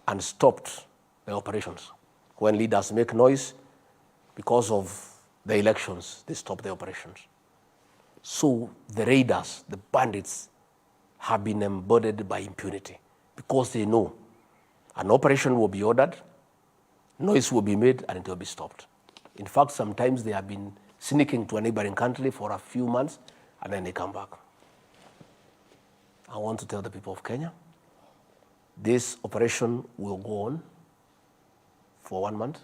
S2: and stopped the operations. When leaders make noise because of the elections, they stop the operations. So the raiders, the bandits, have been embodied by impunity because they know an operation will be ordered, noise will be made, and it will be stopped. In fact, sometimes they have been sneaking to a neighboring country for a few months, and then they come back. I want to tell the people of Kenya, this operation will go on for 1 month,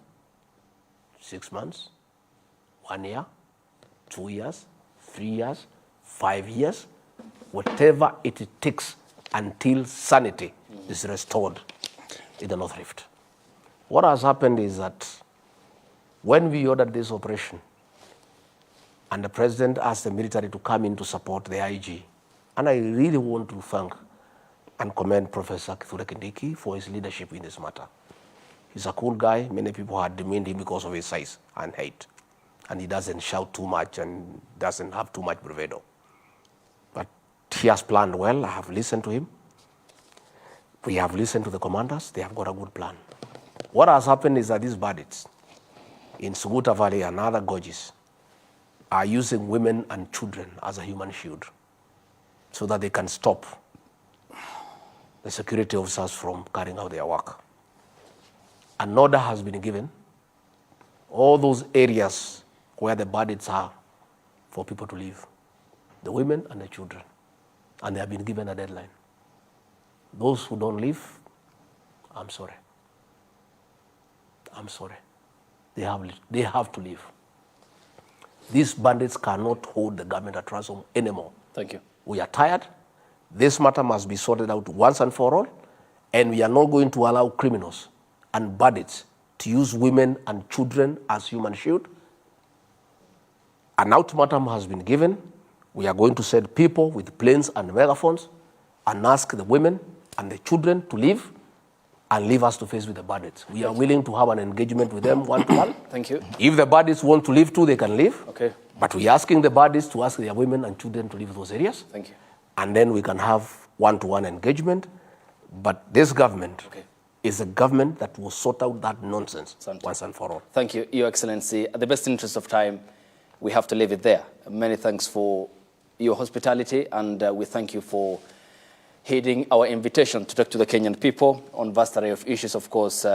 S2: 6 months, 1 year, 2 years, 3 years, 5 years, whatever it takes until sanity is restored in the North Rift. What has happened is that when we ordered this operation and the president asked the military to come in to support the IG, and I really want to thank and commend Professor Kithure Kindiki for his leadership in this matter. He's a cool guy. Many people had demeaned him because of his size and height. And he doesn't shout too much and doesn't have too much bravado. But he has planned well. I have listened to him. We have listened to the commanders. They have got a good plan. What has happened is that these bandits in Suguta Valley and other gorges are using women and children as a human shield so that they can stop the security officers from carrying out their work. An order has been given, all those areas where the bandits are, for people to leave, the women and the children, and they have been given a deadline. Those who don't leave, I'm sorry. I'm sorry. They have to leave. These bandits cannot hold the government at ransom anymore.
S1: Thank you.
S2: We are tired. This matter must be sorted out once and for all, and we are not going to allow criminals and bandits to use women and children as human shield. An ultimatum has been given. We are going to send people with planes and megaphones and ask the women and the children to leave and leave us to face with the bandits. We are willing to have an engagement with them one-to-one.
S1: Thank you.
S2: If the bandits want to leave too, they can leave.
S1: Okay.
S2: But we are asking the bandits to ask their women and children to leave those areas.
S1: Thank you.
S2: And then we can have one-to-one engagement. But this government is a government that will sort out that nonsense once and for all.
S1: Thank you, Your Excellency. At the best interest of time, we have to leave it there. Many thanks for your hospitality, and we thank you for heeding our invitation to talk to the Kenyan people on vast array of issues. Of course,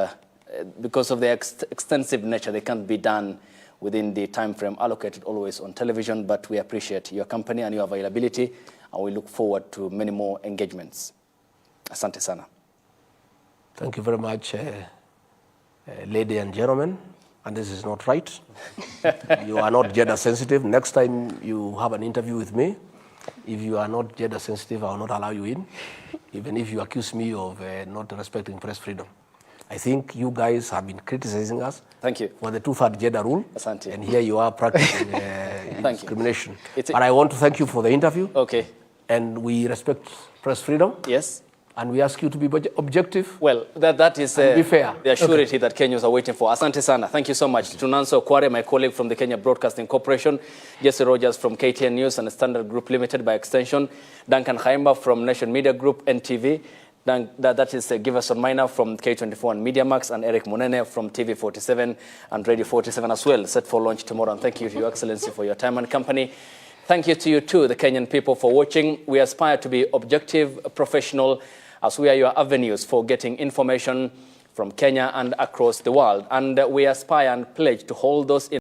S1: because of their extensive nature, they can't be done within the time frame allocated always on television, but we appreciate your company and your availability, and we look forward to many more engagements. Asante sana.
S2: Thank you very much, ladies and gentlemen. And this is not right. You are not gender sensitive. Next time you have an interview with me, if you are not gender sensitive, I will not allow you in, even if you accuse me of not respecting press freedom. I think you guys have been criticizing us.
S1: Thank you.
S2: For the two-third gender rule.
S1: Asante.
S2: And here you are practicing discrimination. But I want to thank you for the interview.
S1: Okay.
S2: And we respect press freedom.
S1: Yes.
S2: And we ask you to be objective.
S1: Well, that is
S2: be fair.
S1: the surety that Kenyans are waiting for. Asante sana. Thank you so much. Tunanso Kware, my colleague from the Kenya Broadcasting Corporation, Jesse Rogers from KTN News and Standard Group Limited by extension, Duncan Khaimba from Nation Media Group, NTV, that is Giverson Minor from K24 and MediaMax, and Eric Munene from TV47 and Radio 47 as well, set for launch tomorrow. And thank you to Your Excellency for your time and company. Thank you to you too, the Kenyan people, for watching. We aspire to be objective, professional, as we are your avenues for getting information from Kenya and across the world. And we aspire and pledge to hold those in